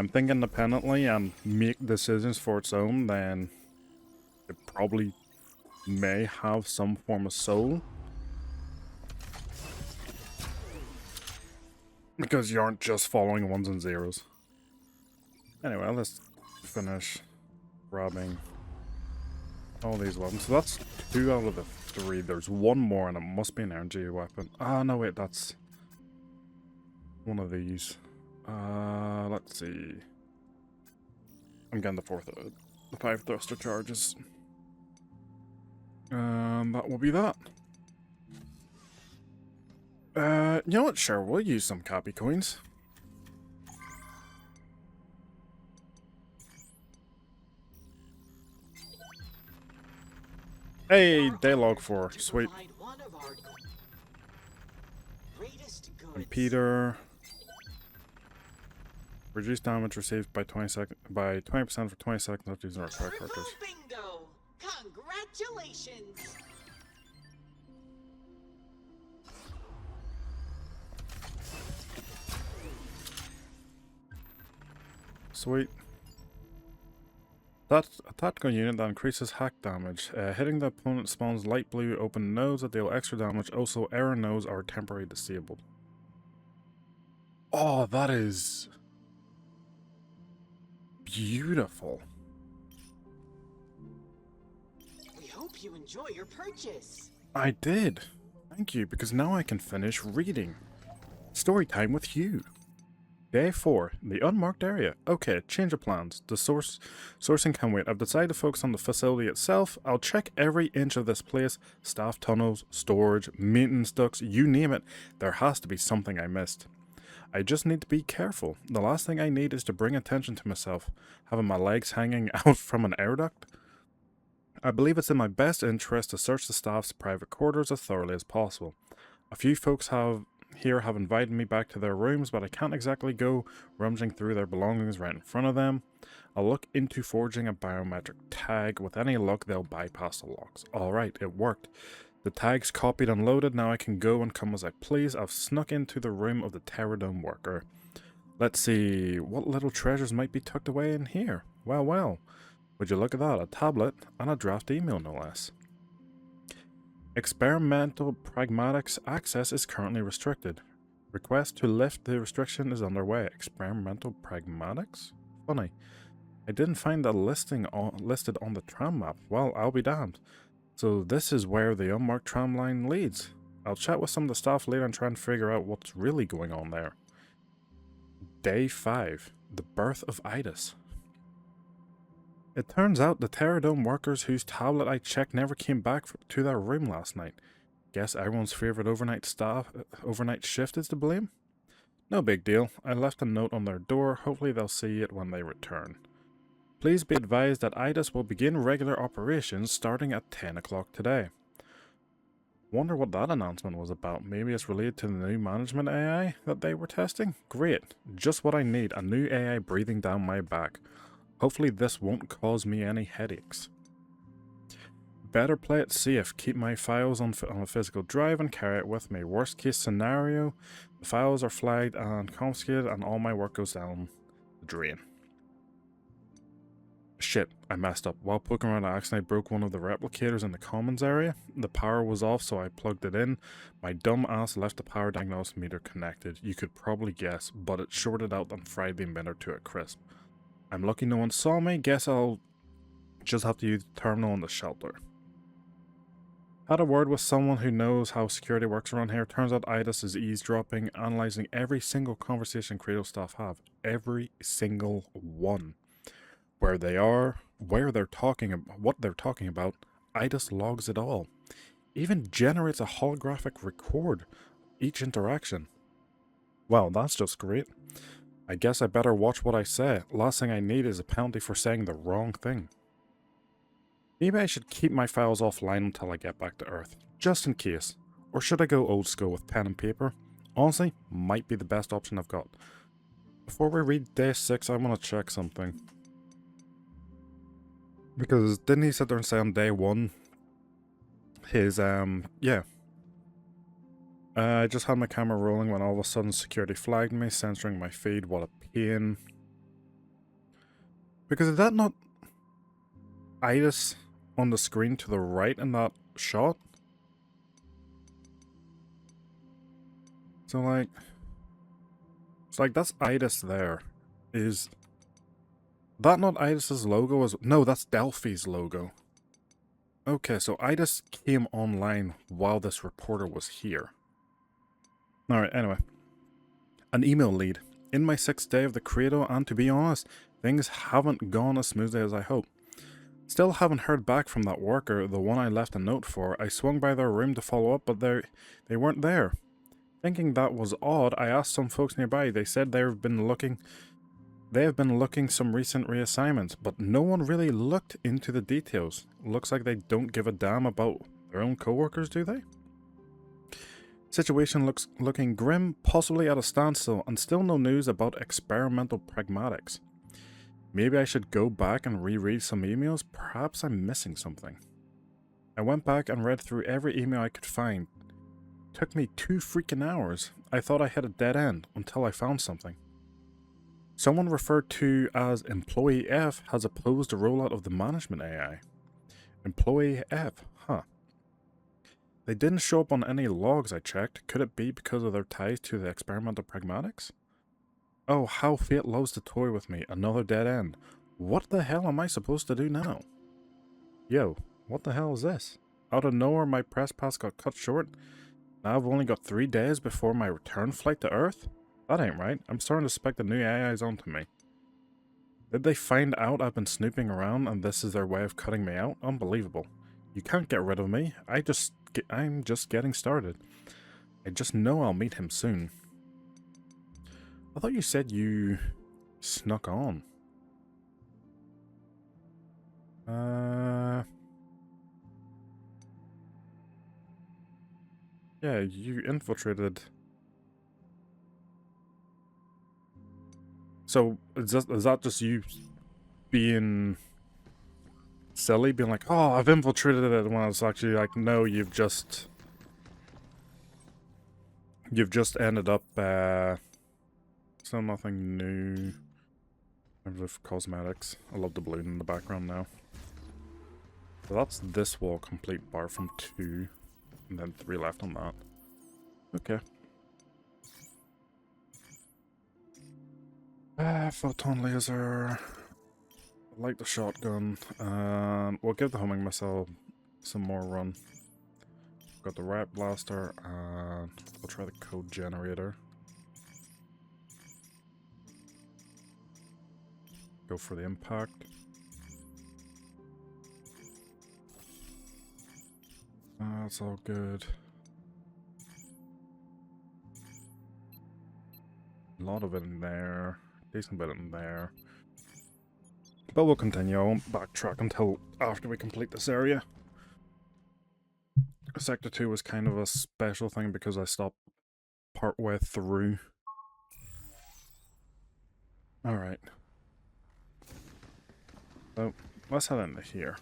Think independently and make decisions for its own, then it probably may have some form of soul. Because you aren't just following ones and zeros. Anyway, let's finish grabbing all these weapons. So that's 2 out of the 3. There's one more and it must be an energy weapon. Ah, no wait, that's one of these. Let's see. I'm getting the 5 thruster charges. That will be that. You know what? Sure, we'll use some copy coins. Hey, day log 4. Sweet. And Peter. Reduce damage received by 20% for 20 seconds after using our fire characters. Bingo! Congratulations! Sweet. That's a tactical unit that increases hack damage. Hitting the opponent spawns light blue open nodes that deal extra damage. Also, error nodes are temporarily disabled. Oh, that is beautiful. We hope you enjoy your purchase. I did. Thank you, because now I can finish reading. Story time with Hugh. Day 4, the unmarked area. Okay, change of plans. The sourcing can wait. I've decided to focus on the facility itself. I'll check every inch of this place. Staff tunnels, storage, maintenance ducts, you name it. There has to be something I missed. I just need to be careful. The last thing I need is to bring attention to myself, having my legs hanging out from an air duct. I believe it's in my best interest to search the staff's private quarters as thoroughly as possible. A few folks have invited me back to their rooms, but I can't exactly go rummaging through their belongings right in front of them. I'll look into forging a biometric tag. With any luck, they'll bypass the locks. Alright, it worked. The tag's copied and loaded. Now I can go and come as I please. I've snuck into the room of the Terradome worker. Let's see, what little treasures might be tucked away in here? Well, well. Would you look at that? A tablet and a draft email, no less. Experimental pragmatics access is currently restricted. Request to lift the restriction is underway. Experimental pragmatics? Funny. I didn't find that listed on the tram map. Well, I'll be damned. So this is where the unmarked tram line leads. I'll chat with some of the staff later and try and figure out what's really going on there. Day 5. The birth of Idas. It turns out the Terradome workers whose tablet I checked never came back to their room last night. Guess everyone's favorite overnight shift is to blame? No big deal. I left a note on their door. Hopefully they'll see it when they return. Please be advised that Idas will begin regular operations starting at 10 o'clock today. Wonder what that announcement was about. Maybe it's related to the new management AI that they were testing? Great. Just what I need. A new AI breathing down my back. Hopefully this won't cause me any headaches. Better play it safe. Keep my files on a physical drive and carry it with me. Worst case scenario, the files are flagged and confiscated and all my work goes down the drain. Shit, I messed up. While poking around, I accidentally broke one of the replicators in the commons area. The power was off, so I plugged it in. My dumb ass left the power diagnosis meter connected. You could probably guess, but it shorted out and fried the emitter to a crisp. I'm lucky no one saw me. Guess I'll just have to use the terminal in the shelter. Had a word with someone who knows how security works around here. Turns out Idas is eavesdropping, analyzing every single conversation Credo staff have. Every single one. Where they are, what they're talking about, Idas logs it all. Even generates a holographic record each interaction. Well, that's just great. I guess I better watch what I say. Last thing I need is a penalty for saying the wrong thing. Maybe I should keep my files offline until I get back to Earth, just in case. Or should I go old school with pen and paper? Honestly, might be the best option I've got. Before we read day 6, I want to check something. Because didn't he sit there and say on day 1, I just had my camera rolling when all of a sudden security flagged me, censoring my feed. What a pain. Because is that not Idas on the screen to the right in that shot? So like, it's like that's Idas there. Is that not Idas's logo? No, that's Delphi's logo. Okay, so Idas came online while this reporter was here. Alright, anyway. An email lead. In my 6th day of the Credo, and to be honest, things haven't gone as smoothly as I hoped. Still haven't heard back from that worker, the one I left a note for. I swung by their room to follow up, but they weren't there. Thinking that was odd, I asked some folks nearby. They said they've been looking They have been looking some recent reassignments, but no one really looked into the details. Looks like they don't give a damn about their own coworkers, do they? Situation looking grim, possibly at a standstill, and still no news about experimental pragmatics. Maybe I should go back and reread some emails. Perhaps I'm missing something. I went back and read through every email I could find. Took me 2 freaking hours. I thought I hit a dead end until I found something. Someone referred to as Employee F has opposed the rollout of the management AI. Employee F, huh. They didn't show up on any logs I checked. Could it be because of their ties to the experimental pragmatics? Oh, how fate loves to toy with me. Another dead end. What the hell am I supposed to do now? Yo, what the hell is this? Out of nowhere, my press pass got cut short. Now I've only got 3 days before my return flight to Earth? That ain't right. I'm starting to suspect the new AI's onto me. Did they find out I've been snooping around and this is their way of cutting me out? Unbelievable. You can't get rid of me. I'm just getting started. I just know I'll meet him soon. I thought you said you snuck on. Yeah, you infiltrated. So, is that just you being silly? Being like, oh, I've infiltrated it, when it's actually like, no, you've just ended up, so nothing new in terms of cosmetics. I love the balloon in the background now. So that's this wall complete bar from 2, and then 3 left on that. Okay. Photon laser. I like the shotgun. We'll give the homing missile some more run. Got the rat blaster, and we'll try the code generator. Go for the impact. That's all good. A lot of it in there. Decent bit in there. But we'll continue. I won't backtrack until after we complete this area. Sector 2 was kind of a special thing because I stopped partway through. Alright. So, let's head into here.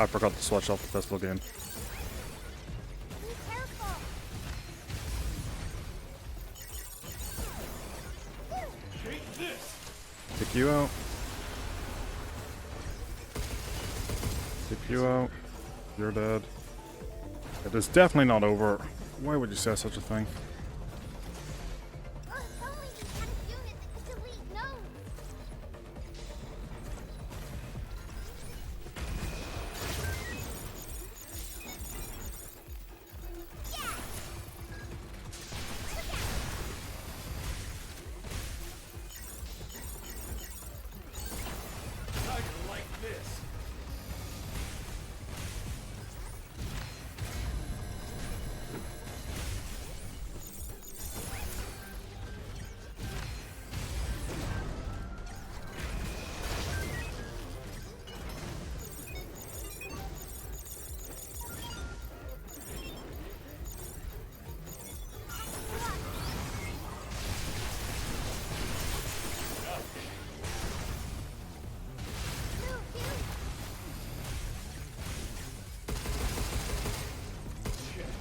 I forgot to switch off the pistol again. Be careful. Pick you out. Pick you out. You're dead. It is definitely not over. Why would you say such a thing? If only we had a unit that could delete nodes.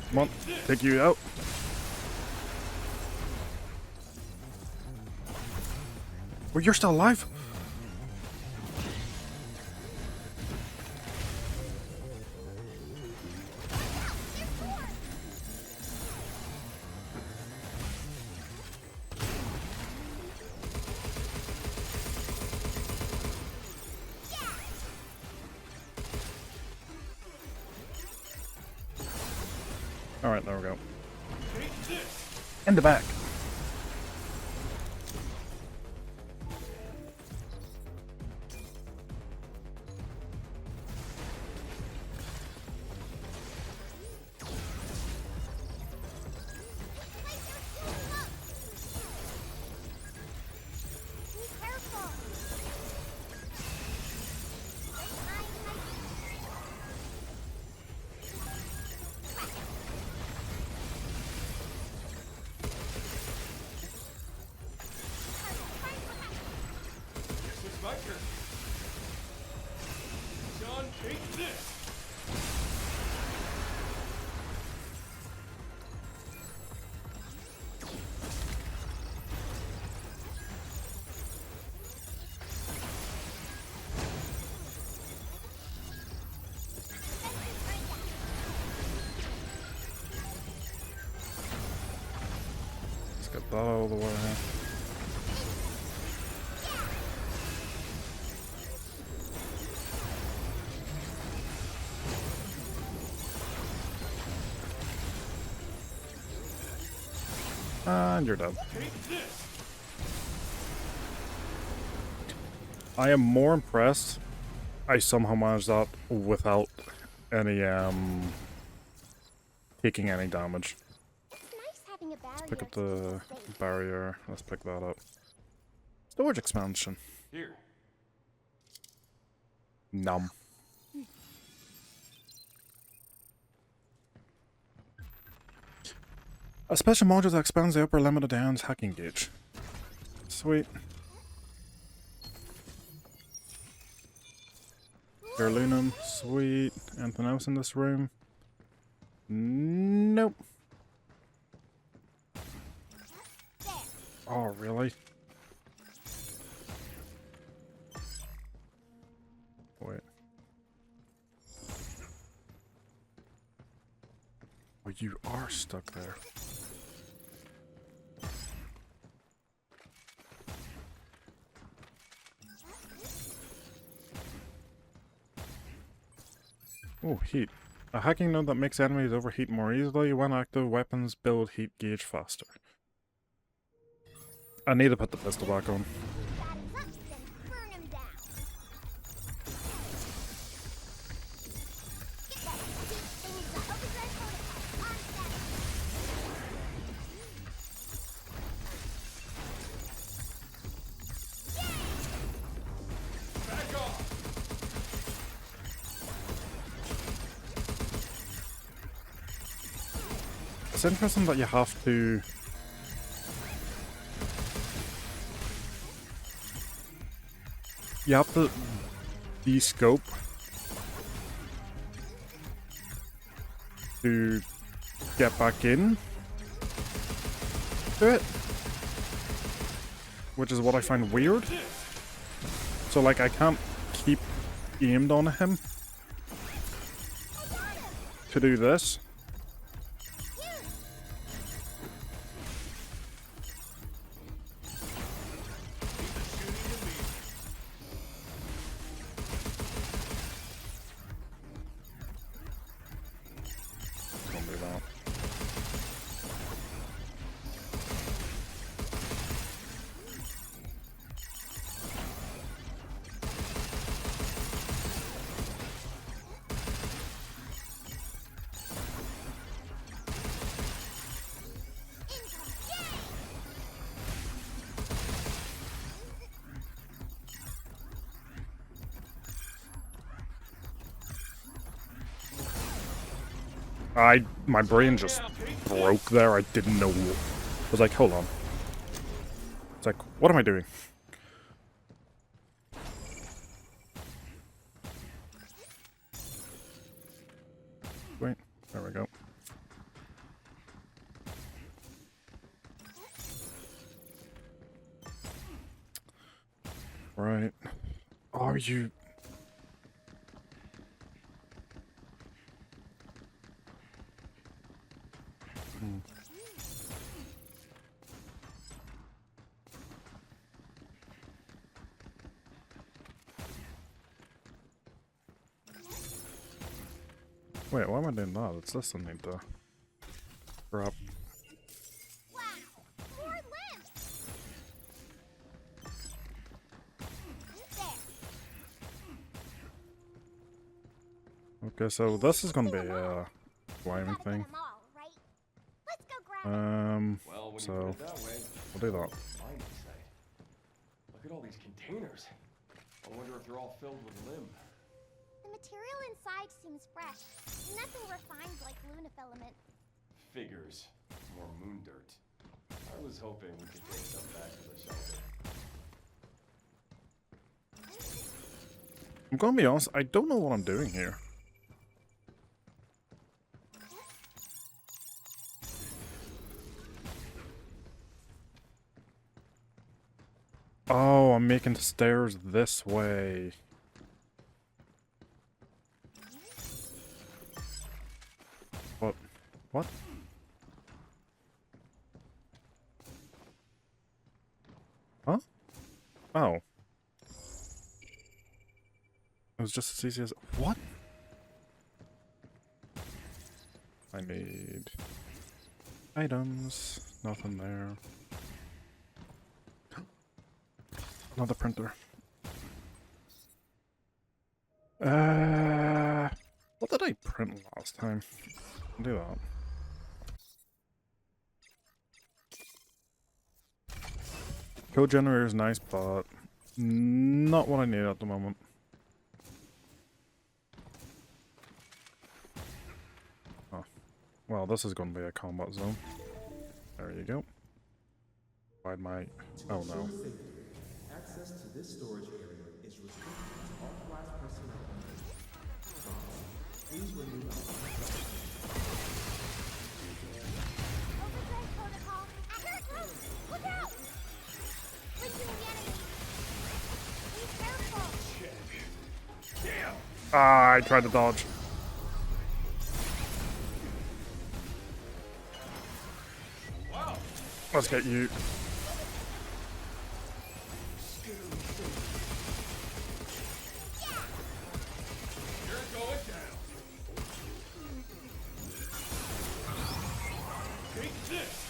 Come on, take you out. Well, you're still alive? Alright, there we go. In the back. It's my turn. John, take this. Let's get that out of the way. And you're dead. I am more impressed I somehow managed that without any taking any damage. It's nice having a barrier. Pick up to keep the us safe. barrier. Let's pick that up. Storage expansion. Here. Num. A special module that expands the upper limit of the Down's hacking gauge. Sweet. Pure Lunum. Sweet. Anything else in this room? Nope. There. Oh, really? Wait. Oh, you are stuck there. Oh, heat. A hacking node that makes enemies overheat more easily. When active, weapons build heat gauge faster. I need to put the pistol back on. That is up, then burn him down. Get that heat things that overdrive protocol on set. Back off. It's interesting that you have to... You have to de-scope to get back in to it, which is what I find weird. So like I can't keep aimed on him to do this. Don't do that. My brain just broke there. I didn't know. I was like, hold on. It's like, what am I doing? Wait, there we go. Right. Are you... Wait, why am I doing that? It's this I need to grab. Wow. Okay, so this is gonna be a climbing Gotta get thing. 'em all, right? Let's go grab it. Well, when you So put it that way, we'll do that. mining site. Look at all these containers. I wonder if they're all filled with limb. The material inside seems fresh. Nothing refined like lunafilament. Figures. More moon dirt. I was hoping we could take some back to the shelter. I'm gonna be honest, I don't know what I'm doing here. Oh, I'm making the stairs this way. What? What? Huh? Oh. It was just as easy as... What? I need... items. Nothing there. Another printer. What did I print last time? I'll do that. Code generator is nice, but not what I need at the moment. Oh. Well, this is going to be a combat zone. There you go. Why'd my... Oh no. Access to this storage area is restricted to authorized personnel only. Please remove Overdrive protocol. Here it comes! Look out! Linking the enemy. Be careful. Ah, I tried to dodge. Let's get you.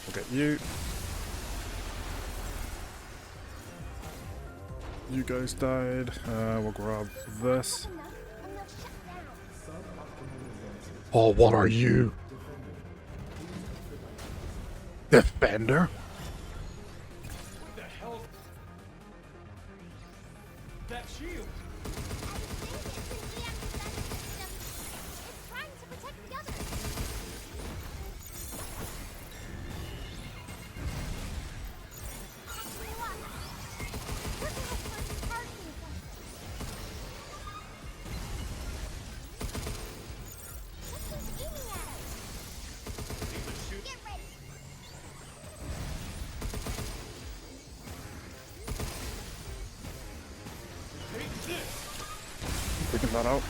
We'll get you. You guys died. We'll grab this. Enough, and they'll shut down. Oh, what are you? Defender? What the hell? That shield! I think it's in the defense system. It's trying to protect the others. Catching you up. Look at us versus targeting something. Something's aiming at us. Get ready. Taking that out.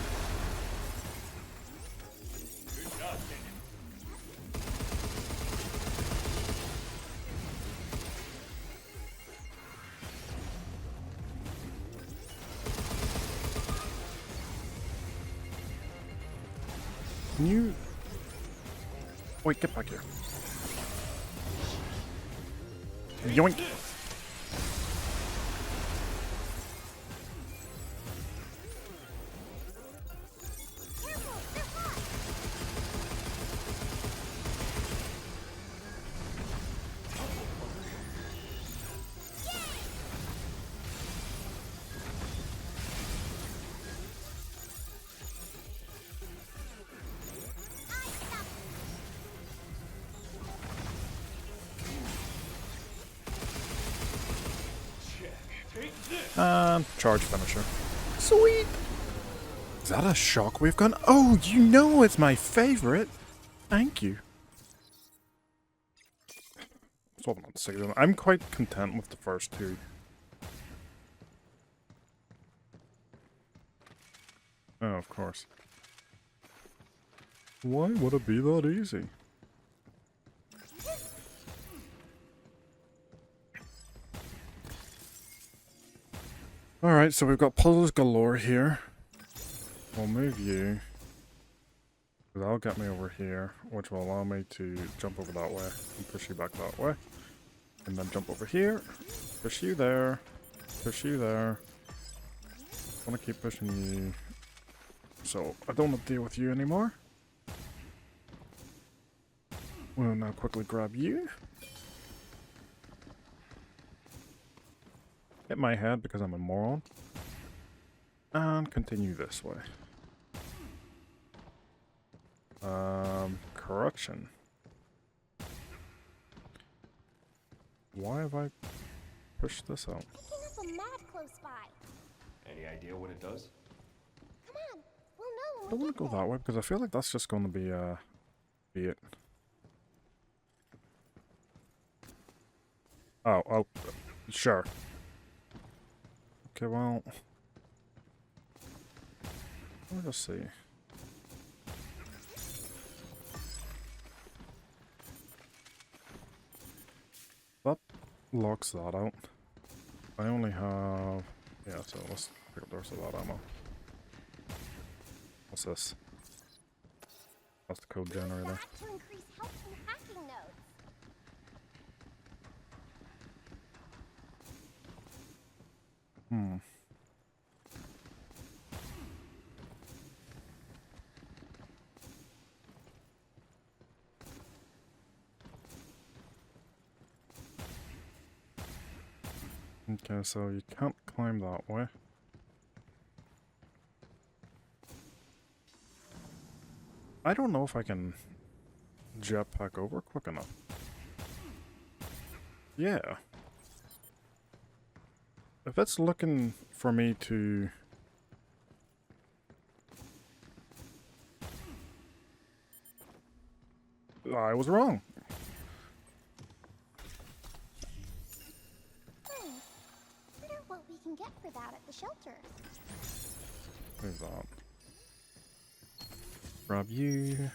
Can you... Wait, get back here. Yoink! Careful, they're hot. And charge finisher. Sweet! Is that a shockwave gun? Oh, you know it's my favorite! Thank you. Swapping on 6 of them. I'm quite content with the first two. Oh, of course. Why would it be that easy? Alright, so we've got puzzles galore here. We'll move you. That'll get me over here, which will allow me to jump over that way and push you back that way. And then jump over here, push you there, push you there. I want to keep pushing you so I don't want to deal with you anymore. We'll now quickly grab you. Hit my head because I'm a moron. And continue this way. Correction. Why have I pushed this out? Picking up a map close by. Any idea what it does? Come on, we'll know I when don't we want get to go there. that way because I feel like that's just going to be it. Oh, sure. Okay, well, let's just see. That locks that out. I only have, yeah, so let's pick up the rest of that ammo. What's this? That's the code generator. That to increase health from hacking nodes. Okay, so you can't climb that way. I don't know if I can jetpack over quick enough. Yeah. If it's looking for me to... I was wrong. Wonder what we can get for that at the shelter. There's that. Grab you.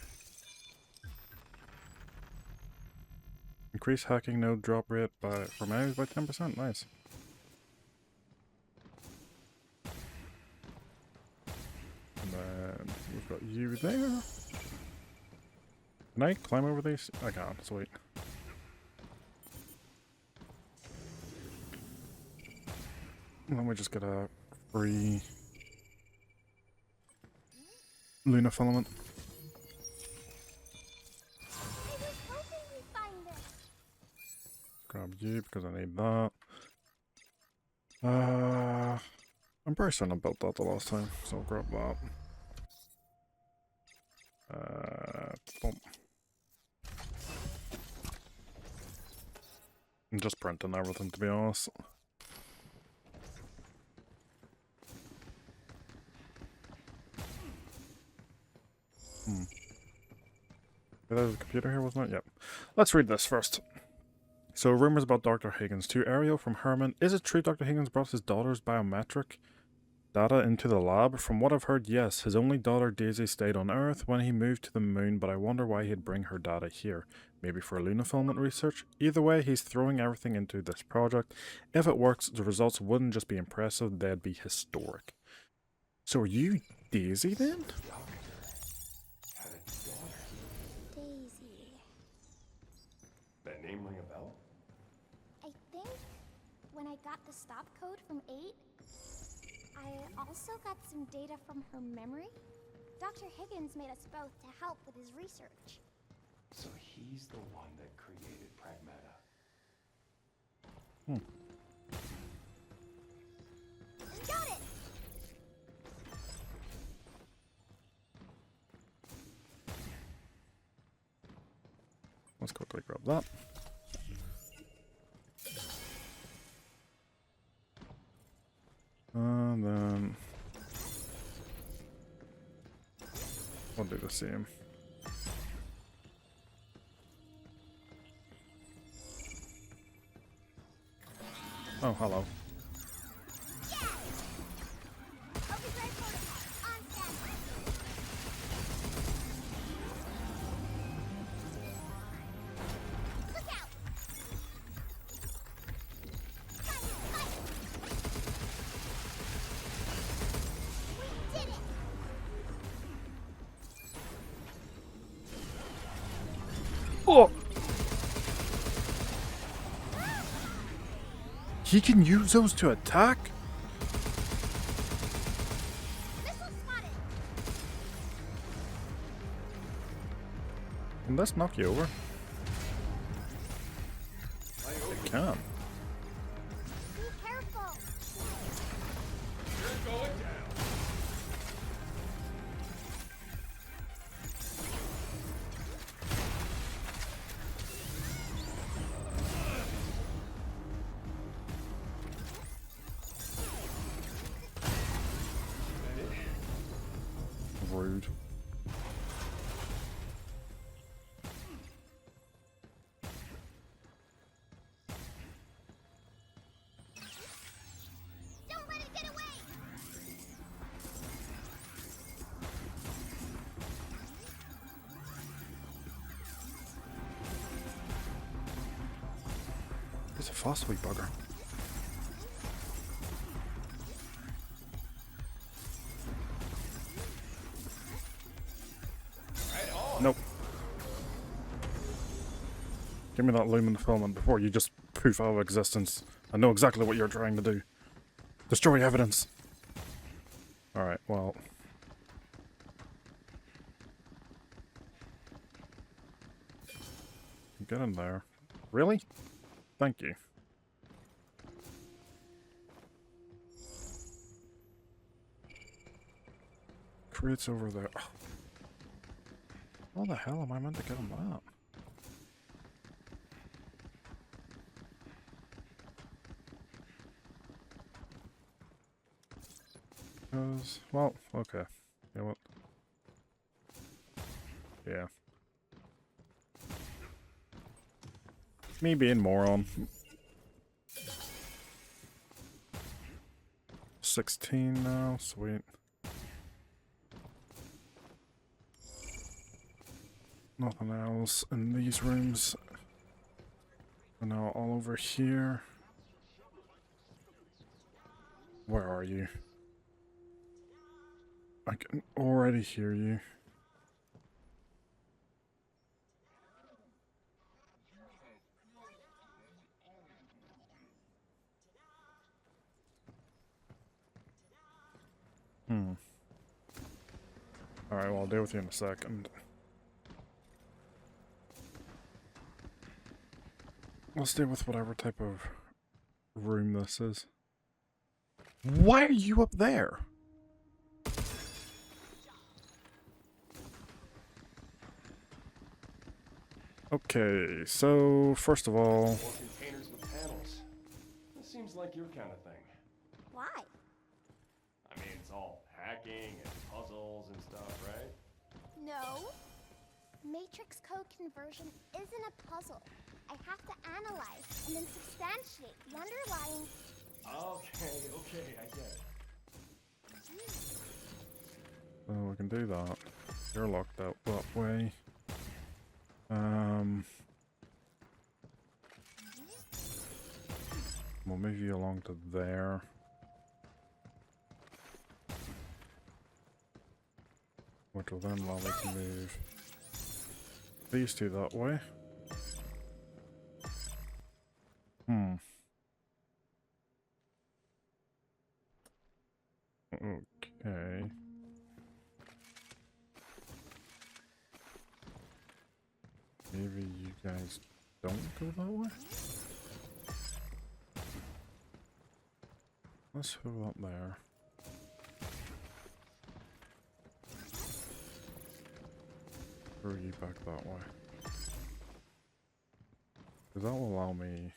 Increase hacking node drop rate from enemies by 10%. Nice. And then we've got you there. Can I climb over these? I can. Sweet. And then we just get a free Luna filament. I was hoping we'd find this. Grab you because I need that. I'm pretty certain I built that the last time, so I'll grab that. Boom. I'm just printing everything, to be honest. There's a computer here, wasn't it? Yep. Let's read this first. So, rumors about Dr. Higgins. To Ariel from Herman. Is it true Dr. Higgins brought his daughter's biometric data into the lab? From what I've heard, yes. His only daughter Daisy stayed on Earth when he moved to the moon, but I wonder why he'd bring her data here. Maybe for Luna filament research? Either way, he's throwing everything into this project. If it works, the results wouldn't just be impressive, they'd be historic. So are you Daisy then? Daisy. That name ring a bell? I think when I got the stop code from 8, I also got some data from her memory. Dr. Higgins made us both to help with his research. So he's the one that created Pragmata. Got it! Let's quickly grab that. And then we'll do the same. Oh, hello. Oh! He can use those to attack? Missile spotted! Can this knock you over? It can. Be careful. You're going down. Rude. Don't let it get away. He's a fast wee bugger. Nope. Give me that lumen filament before you just poof out of existence. I know exactly what you're trying to do. Destroy evidence. Alright, well. Get in there. Really? Thank you. Crates over there. How the hell am I meant to get on that? Because, well, okay. You know what? Yeah. Me being moron. 16 now, sweet. Nothing else in these rooms. And now all over here. Where are you? I can already hear you. Alright, well, I'll deal with you in a second. Let's deal with whatever type of room this is. Why are you up there? Okay, so first of all... More containers with panels. This seems like your kind of thing. Why? I mean, it's all hacking and puzzles and stuff, right? No. Matrix code conversion isn't a puzzle. I have to analyze and then substantiate the underlying... Okay, I get it. So we can do that. You're locked out that way. We'll move you along to there. Which will then allow me to move these two that way. Okay. Maybe you guys don't go that way? Let's go up there. Throw you back that way. Because that will allow me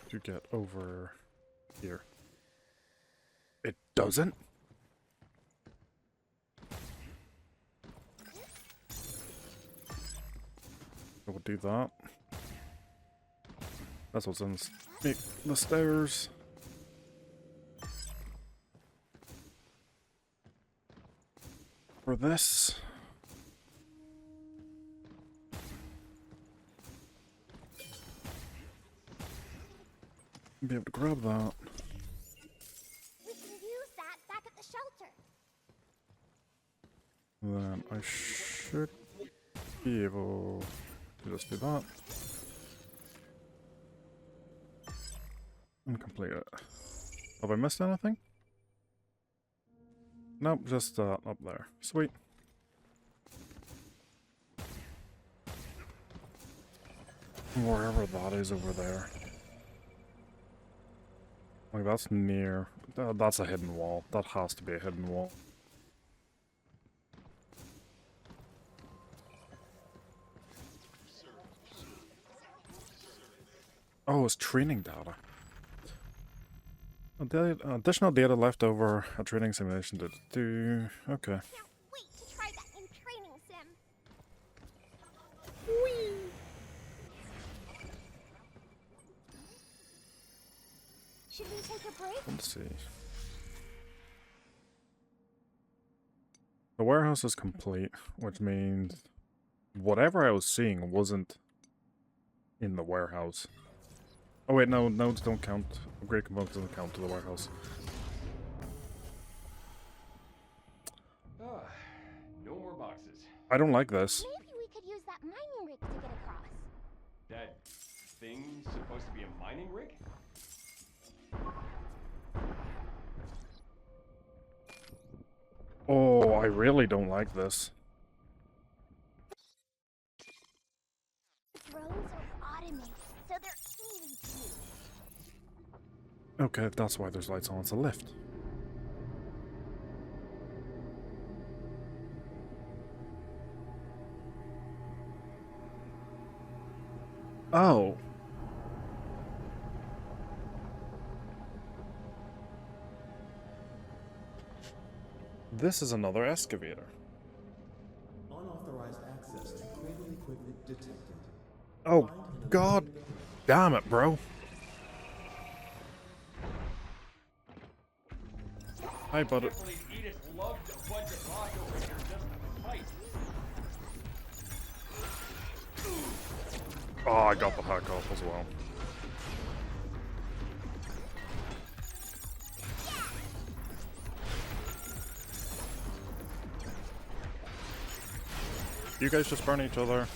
to get over here. It doesn't? I will do that. That's what's in the stairs. For this, be able to grab that. We can use that back at the shelter. Then I should be able to just do that. And complete it. Have I missed anything? Nope, just up there. Sweet. Wherever that is over there. Like, that's near... That's a hidden wall. That has to be a hidden wall. Oh, it's training data. Additional data left over a training simulation to do... Okay. Can't wait to try that new training sim. Whee! Should we take a break? Let's see. The warehouse is complete, which means whatever I was seeing wasn't in the warehouse. Oh wait, no, nodes don't count. Upgrade components doesn't count to the warehouse. Ah, no more boxes. I don't like this. Maybe we could use that mining rig to get across. That thing's supposed to be a mining rig? Oh, I really don't like this. Drones are automated, so they're easy to use. Okay, that's why there's lights on. It's a lift. Oh. This is another excavator. Unauthorized access to cradle equipment detected. Oh, god damn it, bro. Hi, buddy. Can't believe Edith loved a bunch of rock over here just to fight. Oh, I got the hack off as well. You guys just burn each other.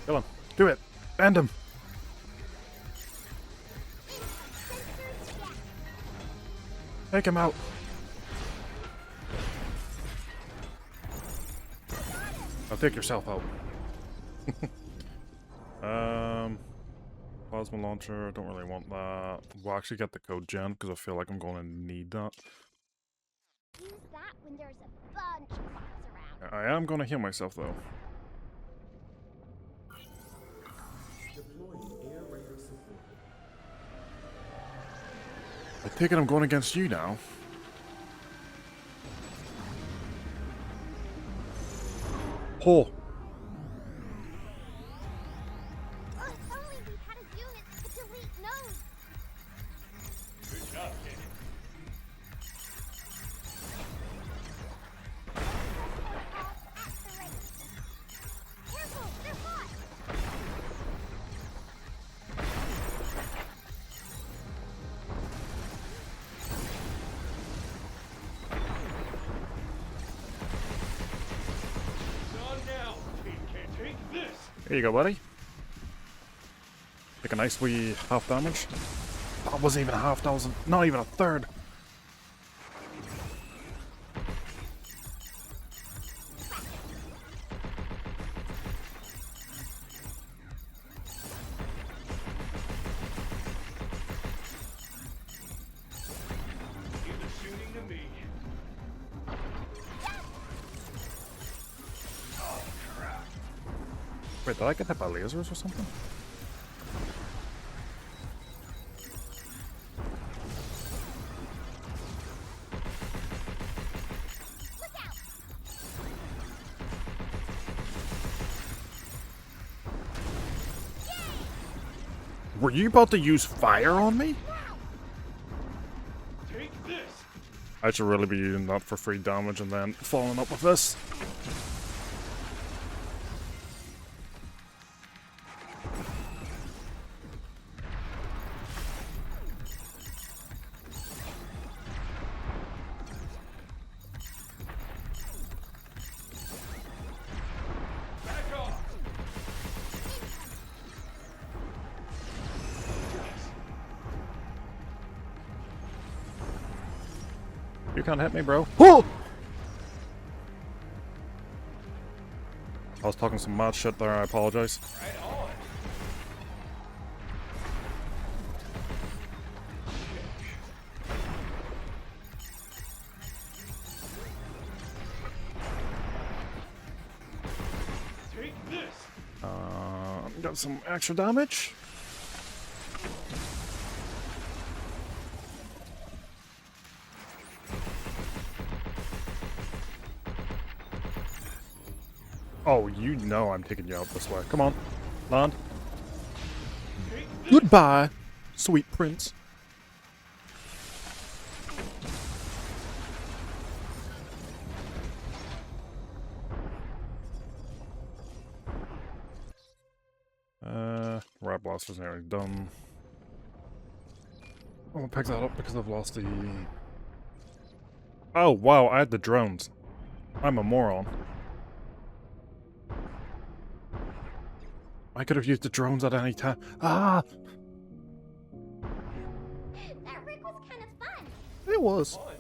Kill him. Do it. End him. Take him out. Now take yourself out. Plasma launcher, I don't really want that. We'll actually get the code gen because I feel like I'm going to need that. Use that when there's a bunch of bots around. I am going to heal myself though. Deploying air raider support. I take it I'm going against you now. Oh. Oh, if only we had a unit that could delete nodes. Good job, kid. At the rate. Careful, they're bots. Here you go, buddy. Take a nice wee half damage. That wasn't even a half dozen, not even a third. Shooting to me. Wait, did I get hit by lasers or something? Look out. Were you about to use fire on me? Take this. I should really be using that for free damage and then following up with this. You can't hit me, bro. Oh! I was talking some mad shit there, I apologize. Got some extra damage. Oh, you know I'm taking you out this way. Come on, land. Goodbye, sweet prince. Rat Blaster's nearly done. I'm gonna pick that up because I've lost the... Oh, wow, I had the drones. I'm a moron. I could have used the drones at any time. Ah! That rig was kind of fun. It was. Fun.